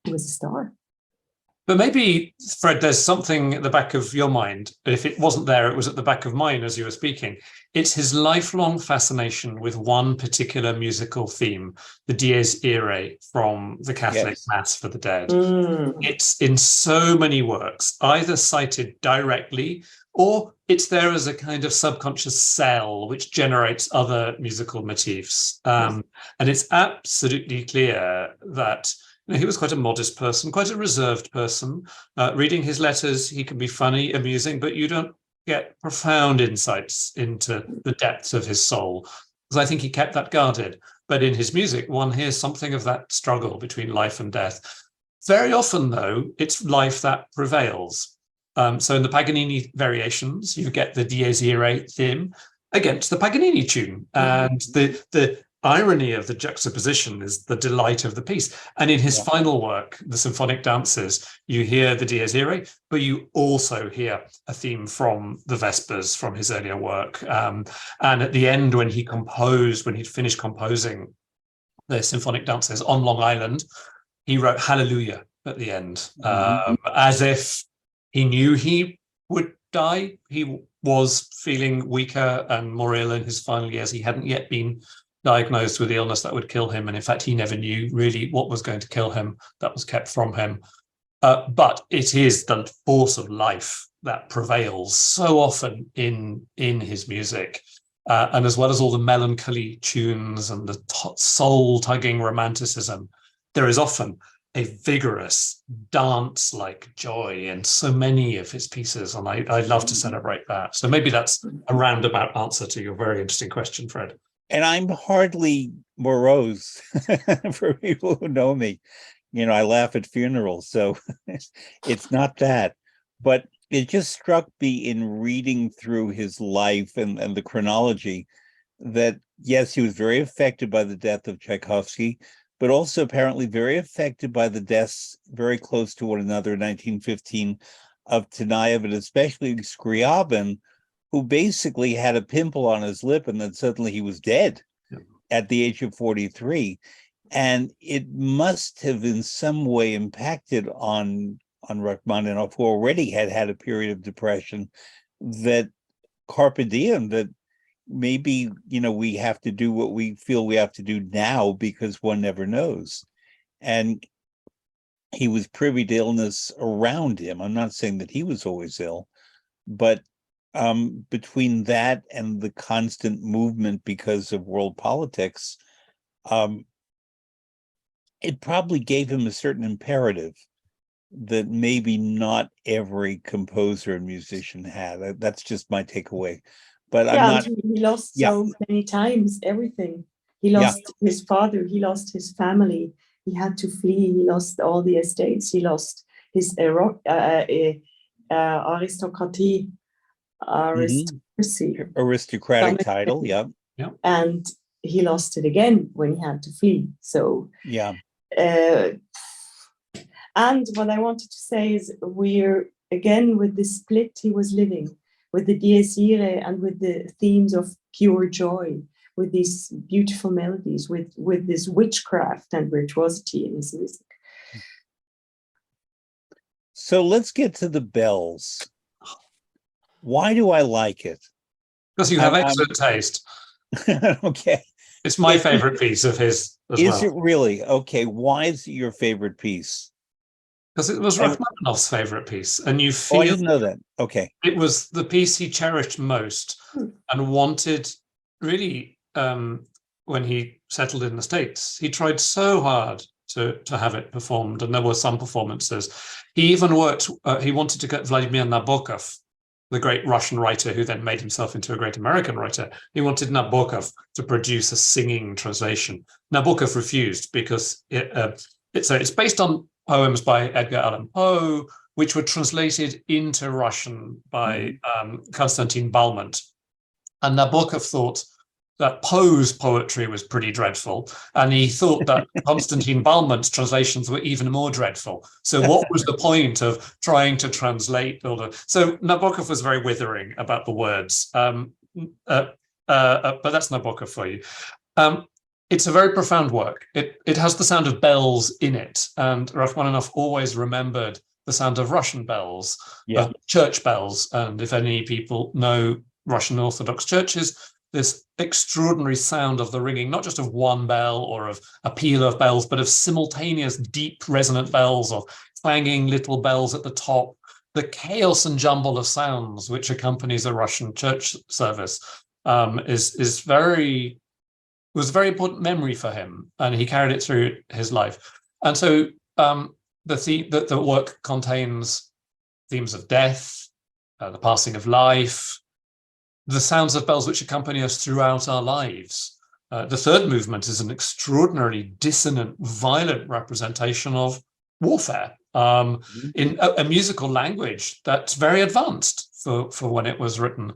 a star. But maybe, Fred, there's something at the back of your mind. If it wasn't there, it was at the back of mine as you were speaking. It's his lifelong fascination with one particular musical theme, the Dies Irae from the Catholic Mass for the Dead. It's in so many works, either cited directly or it's there as a kind of subconscious cell which generates other musical motifs. And it's absolutely clear that he was quite a modest person, quite a reserved person. Reading his letters, he can be funny, amusing, but you don't get profound insights into the depths of his soul, because I think he kept that guarded. But in his music, one hears something of that struggle between life and death. Very often, though, it's life that prevails. So in the Paganini variations, you get the Dies Irae theme against the Paganini tune. And the irony of the juxtaposition is the delight of the piece. And in his final work, the Symphonic Dances, you hear the Dies Irae, but you also hear a theme from the Vespers, from his earlier work. And at the end, when he'd finished composing the Symphonic Dances on Long Island, he wrote Hallelujah at the end, as if he knew he would die. He was feeling weaker and more ill in his final years. He hadn't yet been diagnosed with the illness that would kill him. And in fact, he never knew really what was going to kill him. That was kept from him. But it is the force of life that prevails so often in his music. And as well as all the melancholy tunes and the soul-tugging romanticism, there is often a vigorous dance-like joy in so many of his pieces. And I love to celebrate that. So maybe that's a roundabout answer to your very interesting question, Fred. And I'm hardly morose for people who know me. You know, I laugh at funerals, so it's not that. But it just struck me in reading through his life and the chronology that, yes, he was very affected by the death of Tchaikovsky, but also apparently very affected by the deaths very close to one another in 1915 of Tanayev and especially Scriabin, who basically had a pimple on his lip and then suddenly he was dead at the age of 43. And it must have in some way impacted on Rachmaninoff, who already had a period of depression, that carpe diem, that maybe, you know, we have to do what we feel we have to do now because one never knows. And he was privy to illness around him. I'm not saying that he was always ill, but between that and the constant movement because of world politics, it probably gave him a certain imperative that maybe not every composer and musician had. That's just my takeaway. But I'm not. He lost so many times everything. He lost his father. He lost his family. He had to flee. He lost all the estates. He lost his aristocracy. Aristocratic title, yeah. And he lost it again when he had to flee. So and what I wanted to say is we're again with the split he was living, with the Dies Irae and with the themes of pure joy, with these beautiful melodies, with this witchcraft and virtuosity in his music. So let's get to the bells. Why do I like it? Because you have excellent taste. Okay. It's my favorite piece of his as well. Is it really? Okay. Why is it your favorite piece? Because it was Rachmaninoff's favorite piece. And you feel I didn't know that. Okay. It was the piece he cherished most and wanted really when he settled in the States. He tried so hard to have it performed, and there were some performances. He even worked, he wanted to get Vladimir Nabokov, the great Russian writer who then made himself into a great American writer. He wanted Nabokov to produce a singing translation. Nabokov refused because it's based on poems by Edgar Allan Poe, which were translated into Russian by Konstantin Balmont. And Nabokov thought that Poe's poetry was pretty dreadful, and he thought that Konstantin Balmont's translations were even more dreadful. So what was the point of trying to translate all the... So Nabokov was very withering about the words, but that's Nabokov for you. It's a very profound work. It has the sound of bells in it, and Rachmaninoff always remembered the sound of Russian bells, church bells. And if any people know Russian Orthodox churches, this extraordinary sound of the ringing, not just of one bell or of a peal of bells, but of simultaneous deep resonant bells, of clanging little bells at the top, the chaos and jumble of sounds which accompanies a Russian church service was a very important memory for him, and he carried it through his life. And so the work contains themes of death, the passing of life, the sounds of bells which accompany us throughout our lives. The third movement is an extraordinarily dissonant, violent representation of warfare in a musical language that's very advanced for when it was written.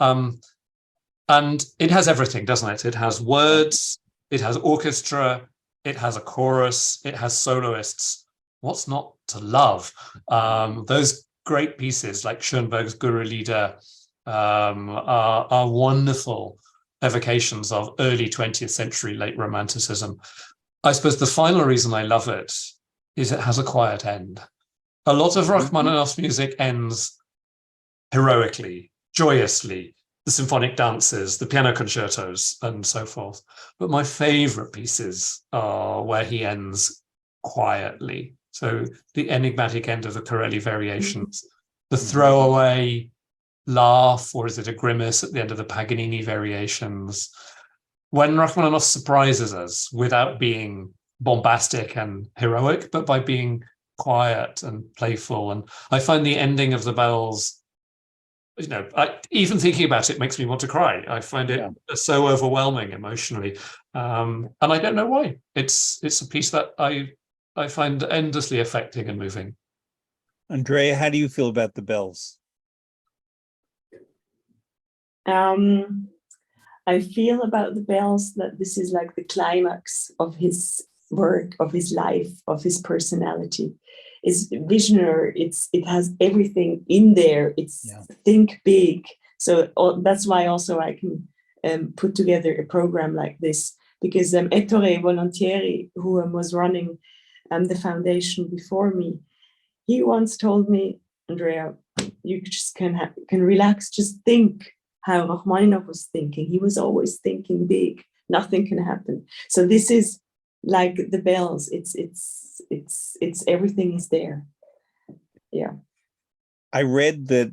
And it has everything, doesn't it? It has words, it has orchestra, it has a chorus, it has soloists. What's not to love? Those great pieces like Schoenberg's Guru Lieder are wonderful evocations of early 20th century late Romanticism. I suppose the final reason I love it is it has a quiet end. A lot of Rachmaninoff's music ends heroically, joyously, the symphonic dances, the piano concertos, and so forth. But my favorite pieces are where he ends quietly. So the enigmatic end of the Corelli variations, the throwaway laugh, or is it a grimace at the end of the Paganini variations? When Rachmaninoff surprises us without being bombastic and heroic, but by being quiet and playful. And I find the ending of the bells, even thinking about it makes me want to cry. I find it so overwhelming emotionally. And I don't know why. It's a piece that I find endlessly affecting and moving. Andrea, how do you feel about the bells? I feel about the bells that this is like the climax of his work, of his life, of his personality. It's visionary. It has everything in there. It's think big. So that's why also I can put together a program like this, because Ettore Volontieri, who was running the foundation before me, he once told me, Andrea, you just can relax, just think how Rachmaninoff was thinking. He was always thinking big. Nothing can happen. So this is like the bells. It's everything is there. Yeah. I read that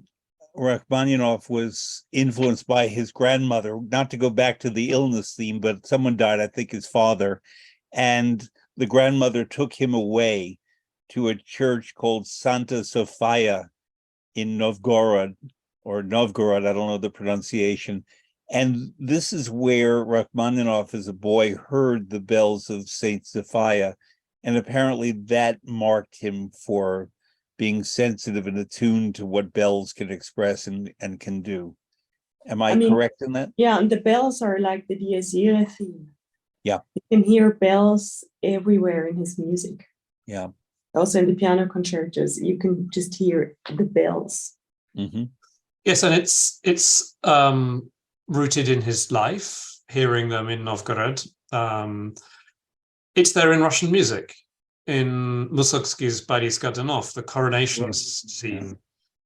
Rachmaninoff was influenced by his grandmother, not to go back to the illness theme, but someone died, I think his father, and the grandmother took him away to a church called Santa Sofia in Novgorod, I don't know the pronunciation. And this is where Rachmaninoff, as a boy, heard the bells of Saint Sophia. And apparently that marked him for being sensitive and attuned to what bells can express and can do. Am I correct in that? Yeah, and the bells are like the Dies Irae theme. Yeah. You can hear bells everywhere in his music. Yeah. Also in the piano concertos, you can just hear the bells. Mm-hmm. Yes, and it's rooted in his life, hearing them in Novgorod. It's there in Russian music, in Mussorgsky's Boris Godunov, the coronation scene.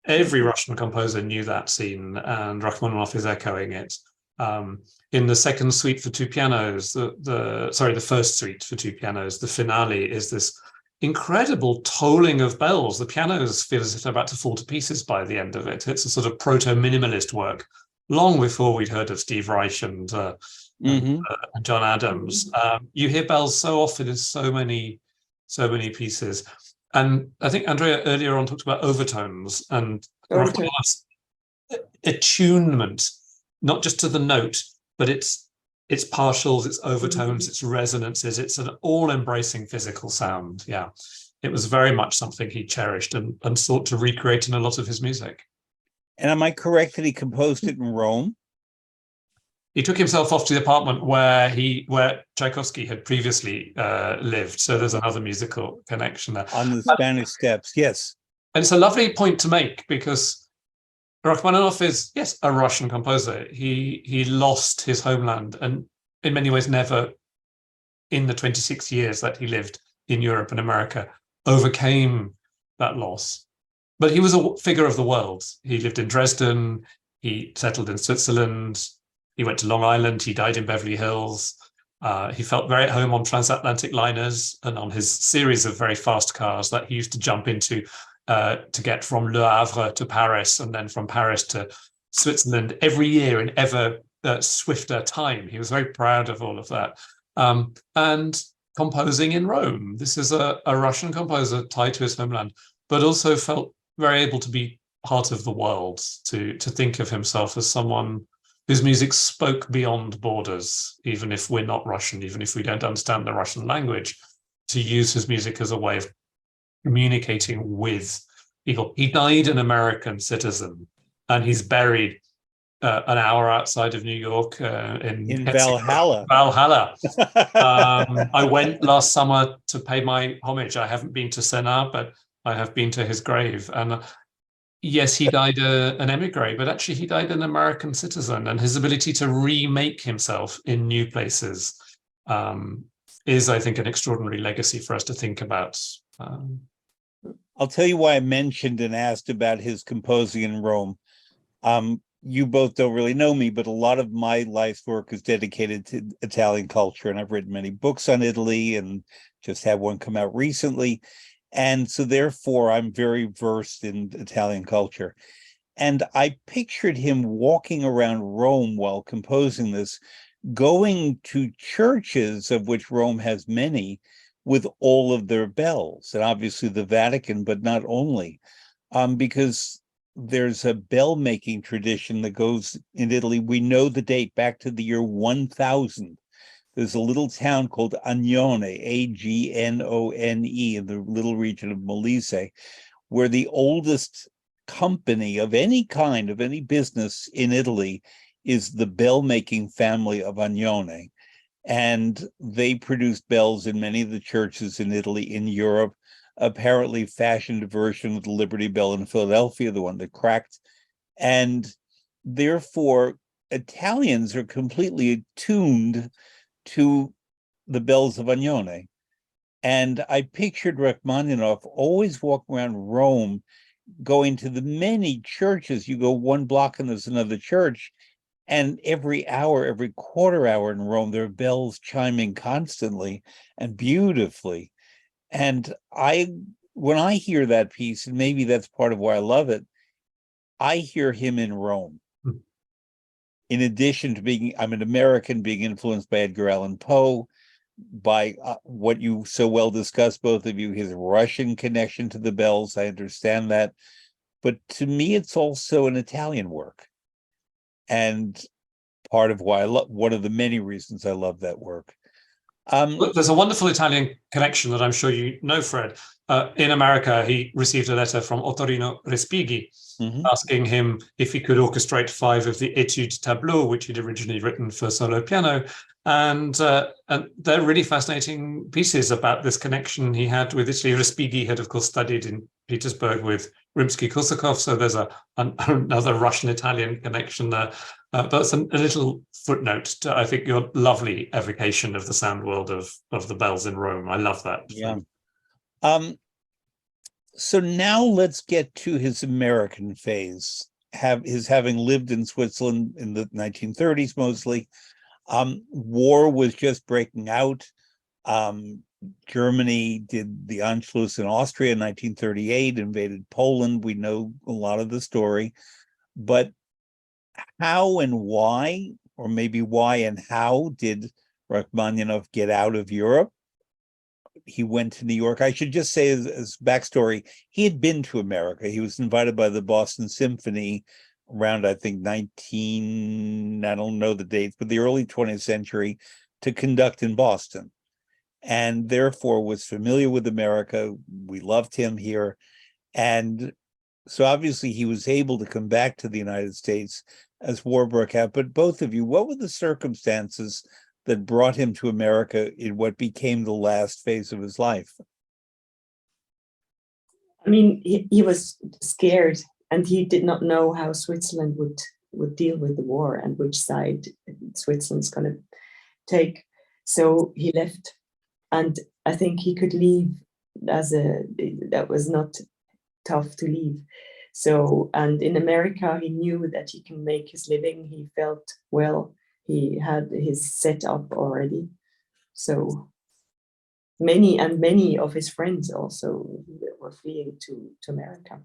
Every Russian composer knew that scene, and Rachmaninoff is echoing it. In the second suite for two pianos, the first suite for two pianos, the finale is this incredible tolling of bells. The pianos feel as if they're about to fall to pieces by the end of it. It's a sort of proto-minimalist work, long before we'd heard of Steve Reich and John Adams. You hear bells so often in so many pieces. And I think Andrea earlier on talked about overtones and attunement, not just to the note, but its partials, its overtones, its resonances. It's an all-embracing physical sound. Yeah, it was very much something he cherished and sought to recreate in a lot of his music. And am I correct that he composed it in Rome? He took himself off to the apartment where Tchaikovsky had previously lived. So there's another musical connection there. On the Spanish Steps, yes. And it's a lovely point to make, because Rachmaninoff is, yes, a Russian composer. He lost his homeland, and in many ways never, in the 26 years that he lived in Europe and America, overcame that loss. But he was a figure of the world. He lived in Dresden, he settled in Switzerland, he went to Long Island, he died in Beverly Hills. He felt very at home on transatlantic liners and on his series of very fast cars that he used to jump into to get from Le Havre to Paris and then from Paris to Switzerland every year in ever swifter time. He was very proud of all of that. And composing in Rome. This is a Russian composer tied to his homeland, but also felt very able to be part of the world, to think of himself as someone whose music spoke beyond borders, even if we're not Russian, even if we don't understand the Russian language, to use his music as a way of communicating with people. He died an American citizen, and he's buried an hour outside of New York in Valhalla. Valhalla. I went last summer to pay my homage. I haven't been to Senna, but I have been to his grave. And yes, he died an emigre, but actually he died an American citizen, and his ability to remake himself in new places is, I think, an extraordinary legacy for us to think about. I'll tell you why I mentioned and asked about his composing in Rome. You both don't really know me, but a lot of my life's work is dedicated to Italian culture, and I've written many books on Italy and just had one come out recently. And so therefore, I'm very versed in Italian culture. And I pictured him walking around Rome while composing this, going to churches, of which Rome has many, with all of their bells, and obviously the Vatican, but not only, because there's a bell making tradition that goes in Italy. We know the date back to the year 1000. There's a little town called Agnone, Agnone, in the little region of Molise, where the oldest company of any kind, of any business in Italy, is the bell making family of Agnone. And they produced bells in many of the churches in Italy, in Europe, apparently fashioned a version of the Liberty Bell in Philadelphia, the one that cracked. And therefore, Italians are completely attuned to the bells of Agnone. And I pictured Rachmaninoff always walking around Rome, going to the many churches. You go one block and there's another church. And every hour, every quarter hour in Rome, there are bells chiming constantly and beautifully. And when I hear that piece, and maybe that's part of why I love it, I hear him in Rome. In addition to being, I'm an American, being influenced by Edgar Allan Poe, by what you so well discussed, both of you, his Russian connection to the bells. I understand that. But to me, it's also an Italian work. And part of why one of the many reasons I love that work. There's a wonderful Italian connection that I'm sure you know, Fred. In America, he received a letter from Ottorino Respighi asking him if he could orchestrate 5 of the Études tableaux, which he'd originally written for solo piano. And they're really fascinating pieces about this connection he had with Italy. Respighi had, of course, studied in Petersburg with Rimsky-Korsakov, so there's another Russian-Italian connection there. But a little footnote to, I think, your lovely evocation of the sound world of the bells in Rome. I love that. Yeah. So now let's get to his American phase. Having lived in Switzerland in the 1930s mostly. War was just breaking out. Germany did the Anschluss in Austria in 1938, invaded Poland. We know a lot of the story. But how and why, or maybe why and how, did Rachmaninoff get out of Europe? He went to New York. I should just say, as backstory, he had been to America. He was invited by the Boston Symphony around, I think, I don't know the dates, but the early 20th century, to conduct in Boston. And therefore was familiar with America. We loved him here. And so obviously he was able to come back to the United States as war broke out. But both of you, what were the circumstances that brought him to America in what became the last phase of his life? I mean, he was scared, and he did not know how Switzerland would deal with the war and which side Switzerland's going to take. So he left, and I think he could leave that was not tough to leave. So, and in America, he knew that he can make his living. He felt, well, he had his setup already. So many of his friends also were fleeing to America.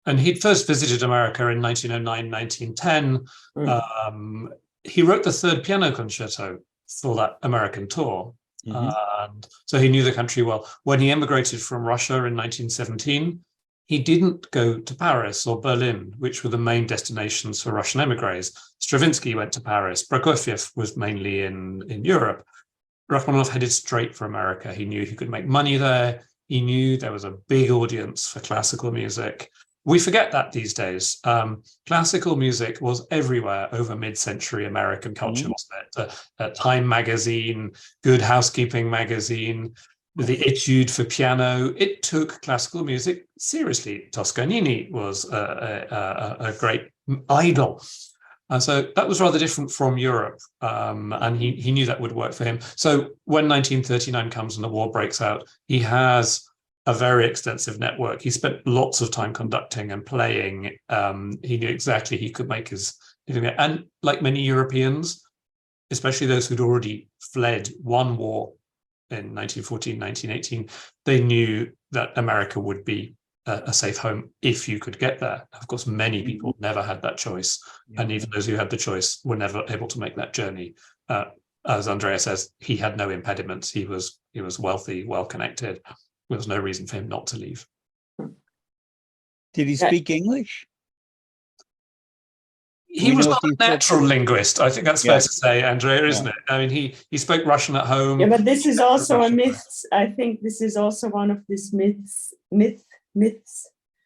And he'd first visited America in 1909, 1910. He wrote the third piano concerto for that American tour. And so he knew the country well. When he emigrated from Russia in 1917, he didn't go to Paris or Berlin, which were the main destinations for Russian emigres. Stravinsky went to Paris. Prokofiev was mainly in Europe. Rachmaninoff headed straight for America. He knew he could make money there. He knew there was a big audience for classical music. We forget that these days. Classical music was everywhere over mid-century American culture, wasn't it? Time magazine, Good Housekeeping magazine, the Etude for piano. It took classical music seriously. Toscanini was a great idol. And so that was rather different from Europe. And he knew that would work for him. So when 1939 comes and the war breaks out, he has a very extensive network. He spent lots of time conducting and playing. He knew exactly he could make his living there. And like many Europeans, especially those who'd already fled one war in 1914, 1918, they knew that America would be a safe home if you could get there. Of course, many people never had that choice. And even those who had the choice were never able to make that journey. As Andrea says, he had no impediments. He was wealthy, well-connected. There was no reason for him not to leave. Did he speak English? He was not a natural linguist. I think that's fair to say, Andrea, isn't it? I mean, he spoke Russian at home. Yeah, but this is also a myth. I think this is also one of these myths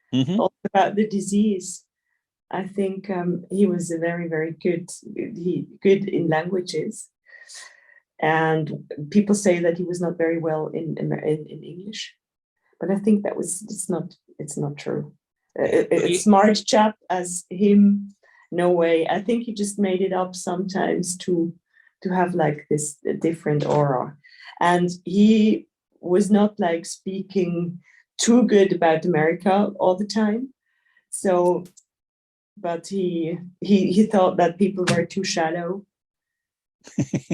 also about the disease. I think he was a very, very good good in languages. And people say that he was not very well in English, but I think it's not true. A smart chap as him, no way. I think he just made it up sometimes to have like this different aura, and he was not like speaking too good about America all the time. So, but he thought that people were too shallow.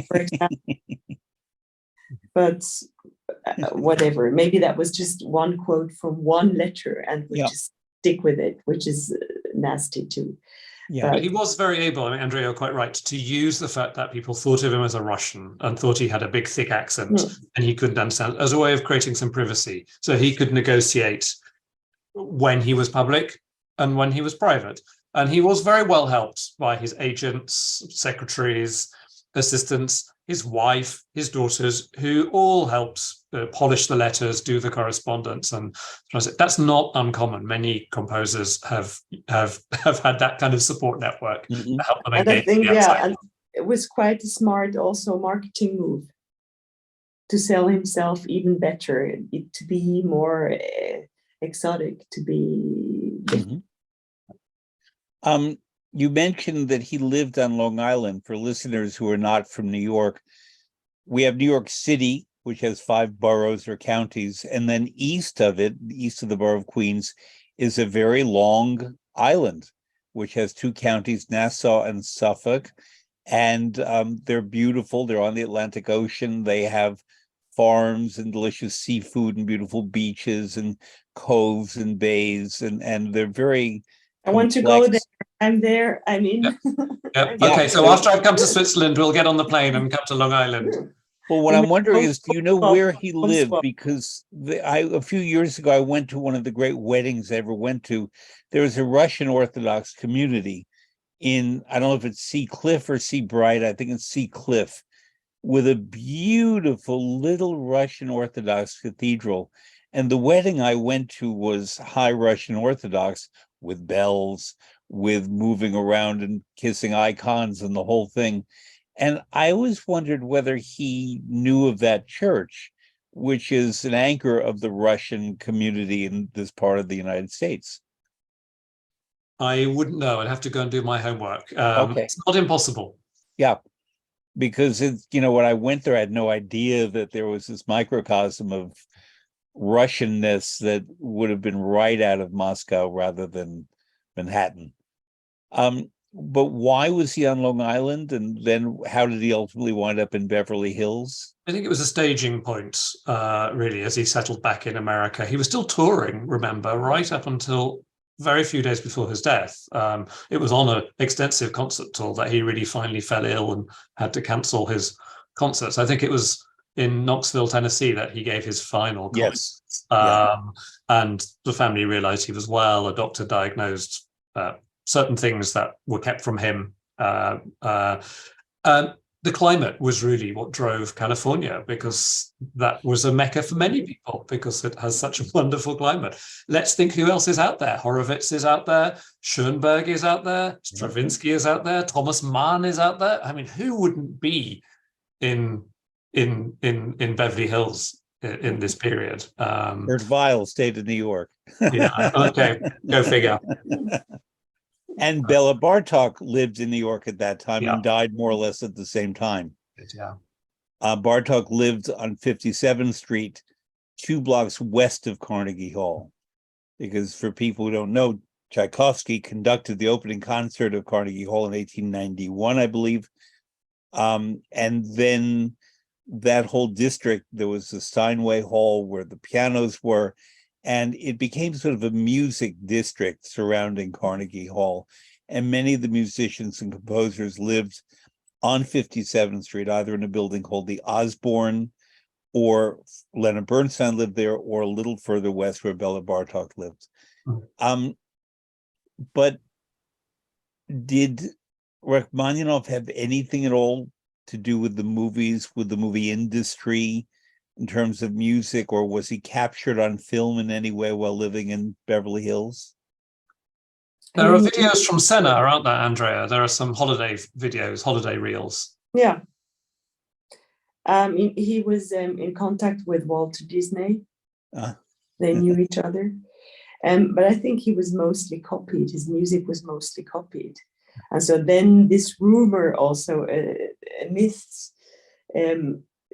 For example. But whatever, maybe that was just one quote from one letter and we just stick with it, which is nasty too. Yeah, but he was very able, I mean, Andrea, you're quite right, to use the fact that people thought of him as a Russian and thought he had a big, thick accent and he couldn't understand, as a way of creating some privacy. So he could negotiate when he was public and when he was private. And he was very well helped by his agents, secretaries, assistants, his wife, his daughters, who all helped polish the letters, do the correspondence, and that's not uncommon. Many composers have had that kind of support network to help them engage. And I think, and it was quite a smart also marketing move to sell himself even better, to be more exotic, to be. You mentioned that he lived on Long Island. For listeners who are not from New York, we have New York City, which has 5 boroughs or counties, and then east of it, east of the borough of Queens, is a very long island, which has 2 counties, Nassau and Suffolk, and they're beautiful. They're on the Atlantic Ocean. They have farms and delicious seafood and beautiful beaches and coves and bays, and they're very I want to go there. I'm there. I mean. Okay, so after I've come to Switzerland, we'll get on the plane and come to Long Island. Well, what I'm wondering is, do you know where he lived? Because a few years ago, I went to one of the great weddings I ever went to. There was a Russian Orthodox community in, I don't know if it's Sea Cliff or Sea Bright, I think it's Sea Cliff, with a beautiful little Russian Orthodox cathedral. And the wedding I went to was high Russian Orthodox, with bells, with moving around and kissing icons and the whole thing. And I always wondered whether he knew of that church, which is an anchor of the Russian community in this part of the United States. I wouldn't know. I'd have to go and do my homework. Okay. It's not impossible. Yeah, because it's, when I went there, I had no idea that there was this microcosm of Russianness that would have been right out of Moscow rather than Manhattan. But why was he on Long Island? And then how did he ultimately wind up in Beverly Hills? I think it was a staging point, really, as he settled back in America. He was still touring, remember, right up until very few days before his death. It was on an extensive concert tour that he really finally fell ill and had to cancel his concerts. I think it was in Knoxville, Tennessee, that he gave his final concert. Yes. Yeah. And the family realized he was well. A doctor diagnosed certain things that were kept from him. The climate was really what drove California, because that was a mecca for many people, because it has such a wonderful climate. Let's think who else is out there. Horowitz is out there. Schoenberg is out there. Stravinsky is out there. Thomas Mann is out there. I mean, who wouldn't be in Beverly Hills in this period? Kurt Weill stayed in New York. Yeah. Okay. Go figure. And Bela Bartok lived in New York at that time Yeah. and died more or less at the same time. Yeah. Bartok lived on 57th Street, 2 blocks west of Carnegie Hall. Because for people who don't know, Tchaikovsky conducted the opening concert of Carnegie Hall in 1891, I believe. And then that whole district, there was the Steinway Hall where the pianos were, and it became sort of a music district surrounding Carnegie Hall. And many of the musicians and composers lived on 57th Street, either in a building called the Osborne, or Leonard Bernstein lived there, or a little further west where Bela Bartok lived. But did Rachmaninoff have anything at all to do with the movies, with the movie industry, in terms of music, or was he captured on film in any way while living in Beverly Hills? There are videos from Senna, aren't there, Andrea? There are some holiday videos, holiday reels. Yeah. He was in contact with Walt Disney. They knew each other. But I think he was mostly copied. His music was mostly copied. And so then this rumor also, myths,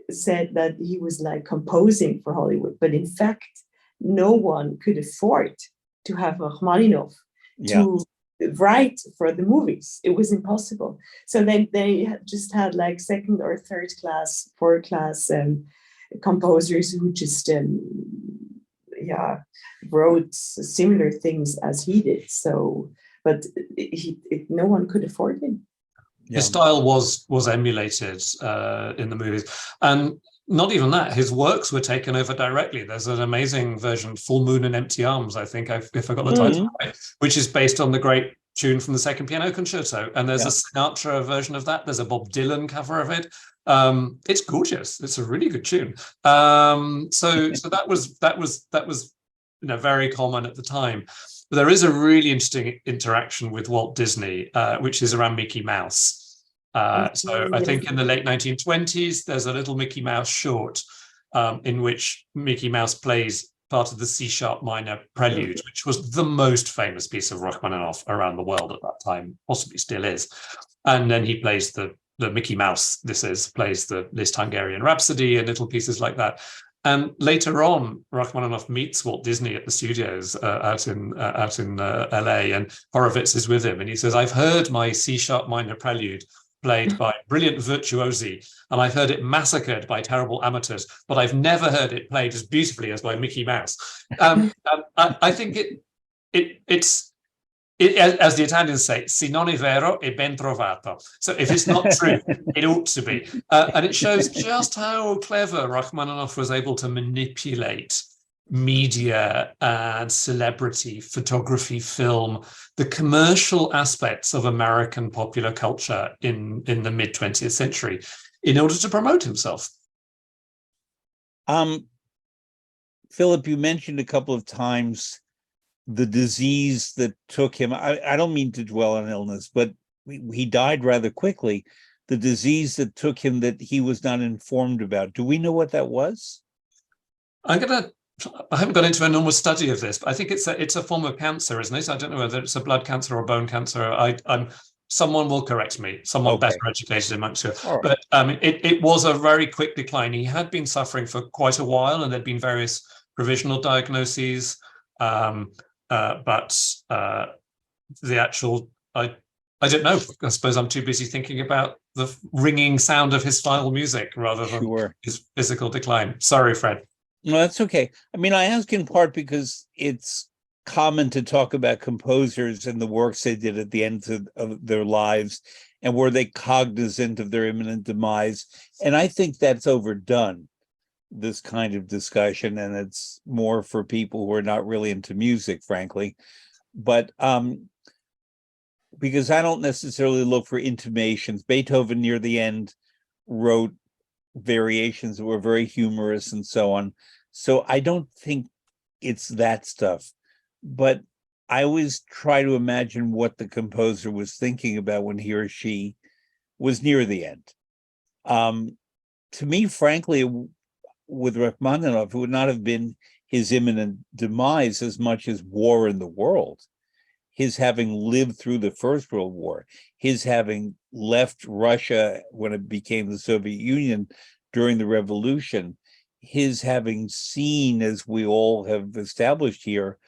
said that he was like composing for Hollywood. But in fact, no one could afford to have Rachmaninoff to write for the movies. It was impossible. So then they just had like second or third class, fourth class composers who just wrote similar things as he did. So, but no one could afford him. His style was emulated in the movies, and not even that. His works were taken over directly. There's an amazing version, "Full Moon and Empty Arms," I think, if I got the title right, which is based on the great tune from the Second Piano Concerto. And there's a Sinatra version of that. There's a Bob Dylan cover of it. It's gorgeous. It's a really good tune. So that was very common at the time. But there is a really interesting interaction with Walt Disney, which is around Mickey Mouse. So I think in the late 1920s, there's a little Mickey Mouse short in which Mickey Mouse plays part of the C-sharp minor prelude, which was the most famous piece of Rachmaninoff around the world at that time, possibly still is. And then he plays the Mickey Mouse, plays the Liszt Hungarian Rhapsody and little pieces like that. And later on, Rachmaninoff meets Walt Disney at the studios out in LA, and Horowitz is with him. And he says, "I've heard my C-sharp minor prelude played by brilliant virtuosi, and I've heard it massacred by terrible amateurs, but I've never heard it played as beautifully as by Mickey Mouse." I think it's as the Italians say, "Se non è vero, è ben trovato." So if it's not true, it ought to be. And it shows just how clever Rachmaninoff was able to manipulate media and celebrity, photography, film, the commercial aspects of American popular culture in the mid-20th century in order to promote himself. Philip, you mentioned a couple of times the disease that took him. I don't mean to dwell on illness, but he died rather quickly. The disease that took him that he was not informed about. Do we know what that was? I haven't got into an enormous study of this, but I think it's a form of cancer, isn't it? I don't know whether it's a blood cancer or bone cancer. Someone will correct me, someone better educated amongst you. Right. But it was a very quick decline. He had been suffering for quite a while, and there'd been various provisional diagnoses. But the actual I don't know. I suppose I'm too busy thinking about the ringing sound of his final music rather than Sure. his physical decline. Sorry, Fred. No, that's okay. I mean, I ask in part because it's common to talk about composers and the works they did at the end of their lives, and were they cognizant of their imminent demise? And I think that's overdone, this kind of discussion, and it's more for people who are not really into music, frankly. But because I don't necessarily look for intimations. Beethoven near the end wrote variations that were very humorous and so on. So I don't think it's that stuff. But I always try to imagine what the composer was thinking about when he or she was near the end. To me, frankly, with Rachmaninoff, it would not have been his imminent demise as much as war in the world. His having lived through the First World War, his having left Russia when it became the Soviet Union during the revolution, his having seen, as we all have established here,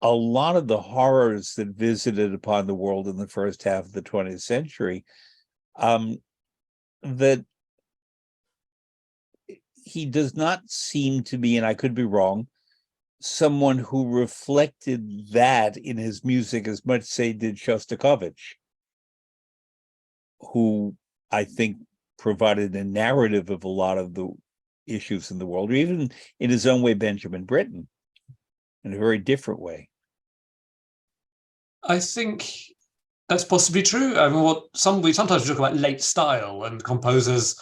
a lot of the horrors that visited upon the world in the first half of the 20th century, that he does not seem to be, and I could be wrong, someone who reflected that in his music as much, say, did Shostakovich, who I think provided a narrative of a lot of the issues in the world, or even in his own way, Benjamin Britten, in a very different way. I think that's possibly true. I mean, we sometimes talk about late style and composers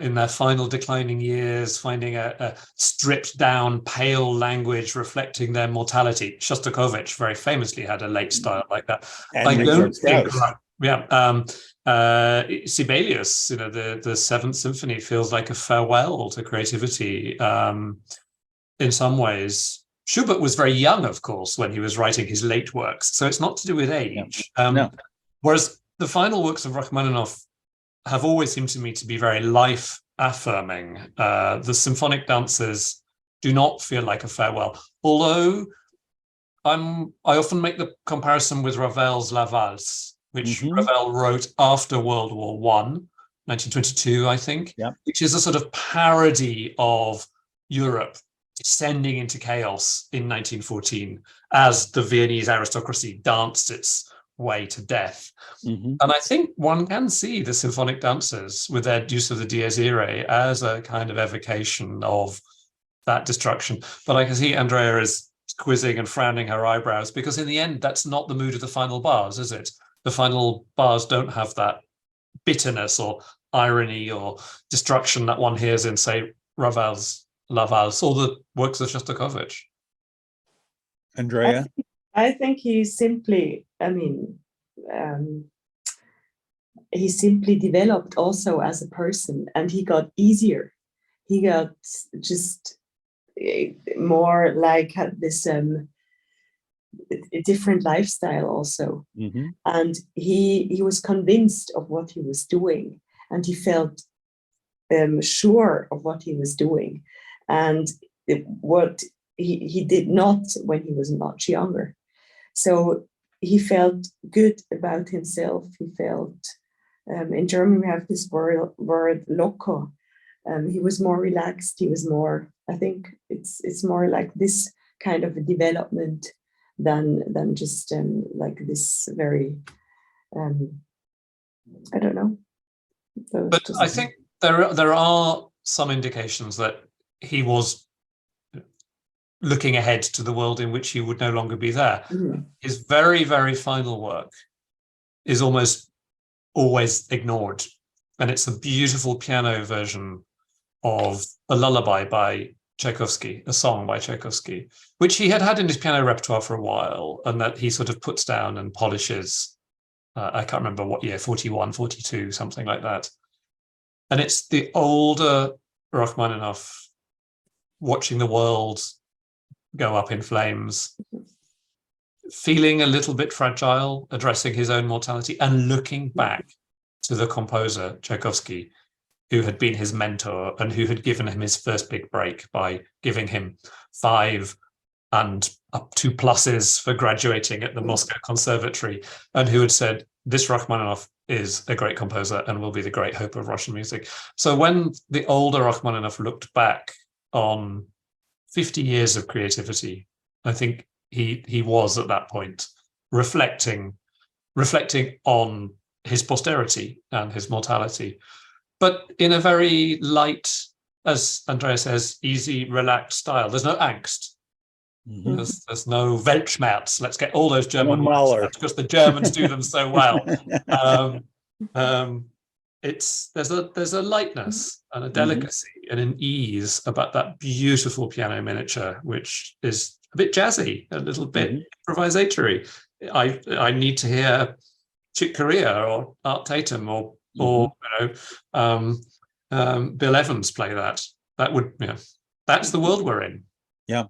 in their final declining years, finding a stripped down, pale language reflecting their mortality. Shostakovich very famously had a late style like that. And I don't think, Sibelius, the Seventh Symphony feels like a farewell to creativity. In some ways, Schubert was very young, of course, when he was writing his late works, so it's not to do with age. No. Whereas the final works of Rachmaninoff have always seemed to me to be very life-affirming. The symphonic dances do not feel like a farewell, although I often make the comparison with Ravel's La Valse, which Ravel wrote after World War I, 1922, I think, which is a sort of parody of Europe descending into chaos in 1914 as the Viennese aristocracy danced its way to death. And I think one can see the symphonic dancers with their use of the Dies Irae as a kind of evocation of that destruction. But I can see Andrea is quizzing and frowning her eyebrows, because in the end, that's not the mood of the final bars, is it? The final bars don't have that bitterness or irony or destruction that one hears in, say, Ravel's La Valse or the works of Shostakovich. Andrea? I think he simply, he simply developed also as a person, and he got easier. He got just more like had this a different lifestyle also. And he was convinced of what he was doing, and he felt sure of what he was doing, and what he did not when he was much younger. So he felt good about himself. He felt, in German we have this word loco. He was more relaxed. He was more, I think it's more like this kind of a development than just like this very, I don't know. But I think there are some indications that he was looking ahead to the world in which he would no longer be there. His very, very final work is almost always ignored. And it's a beautiful piano version of a lullaby by Tchaikovsky, a song by Tchaikovsky, which he had in his piano repertoire for a while, and that he sort of puts down and polishes. I can't remember what year, 41, 42, something like that. And it's the older Rachmaninoff watching the world go up in flames, feeling a little bit fragile, addressing his own mortality, and looking back to the composer, Tchaikovsky, who had been his mentor and who had given him his first big break by giving him 5 and up 2 pluses for graduating at the Moscow Conservatory, and who had said, this Rachmaninoff is a great composer and will be the great hope of Russian music. So when the older Rachmaninoff looked back on 50 years of creativity, I think he was at that point reflecting on his posterity and his mortality, but in a very light, as Andrea says, easy, relaxed style. There's no angst. Mhm. There's no Weltschmerz. Let's get all those German words Mahler. out because the Germans do them so well. There's a lightness and a delicacy and an ease about that beautiful piano miniature, which is a bit jazzy, a little bit improvisatory. I need to hear Chick Corea or Art Tatum or Bill Evans play that. That would, that's the world we're in. Yeah.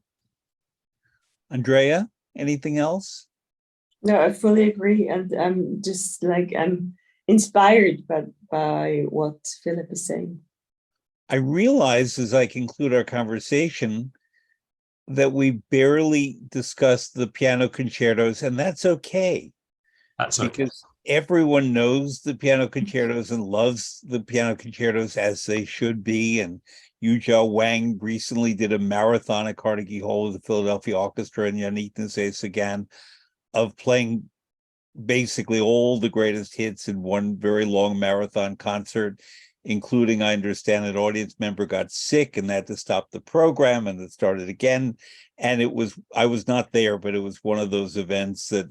Andrea, anything else? No, I fully agree, and I'm just like I'm inspired by what Philip is saying. I realize as I conclude our conversation that we barely discussed the piano concertos, and that's okay. That's okay. Because everyone knows the piano concertos and loves the piano concertos as they should be. And Yuzhou Wang recently did a marathon at Carnegie Hall with the Philadelphia Orchestra and Yannick Nézet-Séguin of playing basically all the greatest hits in one very long marathon concert, including, I understand, an audience member got sick and they had to stop the program and it started again. And I was not there, but it was one of those events that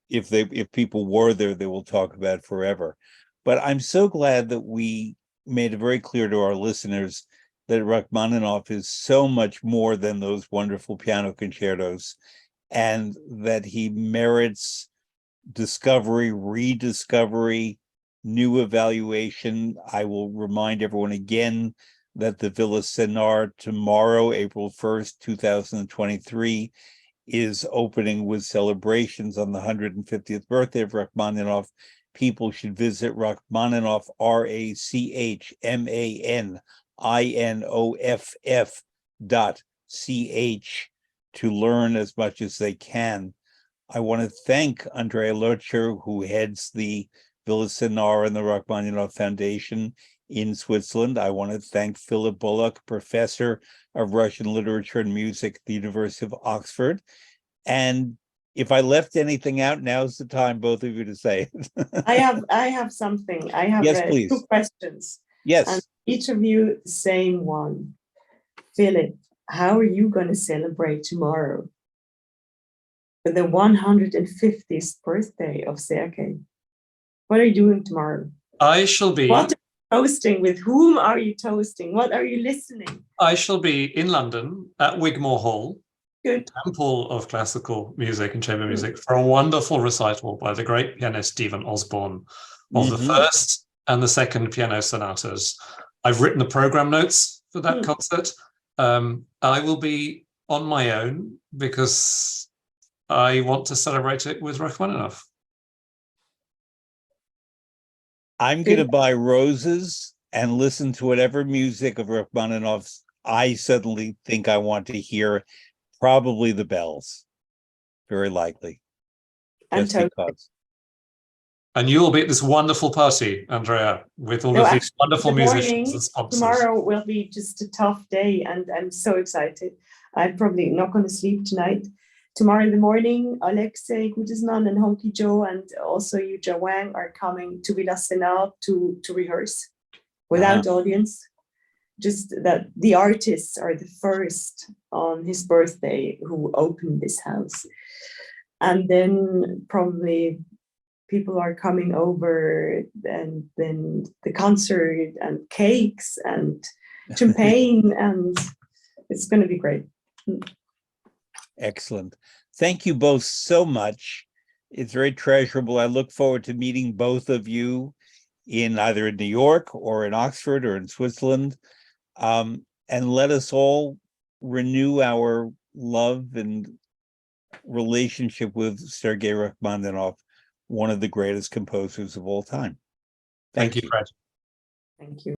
if people were there, they will talk about forever. But I'm so glad that we made it very clear to our listeners that Rachmaninoff is so much more than those wonderful piano concertos, and that he merits discovery, rediscovery, new evaluation. I will remind everyone again that the Villa Senar tomorrow, April 1st, 2023, is opening with celebrations on the 150th birthday of Rachmaninoff. People should visit Rachmaninoff, Rachmaninoff.ch to learn as much as they can. I want to thank Andrea Loetscher, who heads the Villa Senar and the Rachmaninoff Foundation in Switzerland. I want to thank Philip Bullock, professor of Russian literature and music at the University of Oxford. And if I left anything out, now's the time, both of you, to say it. I have something. I have Yes, please. 2 questions. Yes. And each of you the same one. Philip, how are you going to celebrate tomorrow? The 150th birthday of Sergei. What are you doing tomorrow? I shall be. What are you toasting? With whom are you toasting? What are you listening? I shall be in London at Wigmore Hall, Good. Temple of Classical Music and Chamber Music, for a wonderful recital by the great pianist Stephen Osborne of the first and the second piano sonatas. I've written the program notes for that concert. I will be on my own because I want to celebrate it with Rachmaninoff. I'm going to buy roses and listen to whatever music of Rachmaninoff's I suddenly think I want to hear. Probably the bells, very likely. And because. And you'll be at this wonderful party, Andrea, with all of these wonderful musicians and sponsors. Tomorrow will be just a tough day, and I'm so excited. I'm probably not going to sleep tonight. Tomorrow in the morning, Alexei Gudisman and Honky Joe and also Yuzhou Wang are coming to Villa Senar to rehearse without audience. Just that the artists are the first on his birthday who opened this house. And then probably people are coming over, and then the concert and cakes and champagne, and it's going to be great. Excellent. Thank you both so much. It's very treasurable. I look forward to meeting both of you in either in New York or in Oxford or in Switzerland. And let us all renew our love and relationship with Sergei Rachmaninoff, one of the greatest composers of all time. Thank you, Fred. Thank you.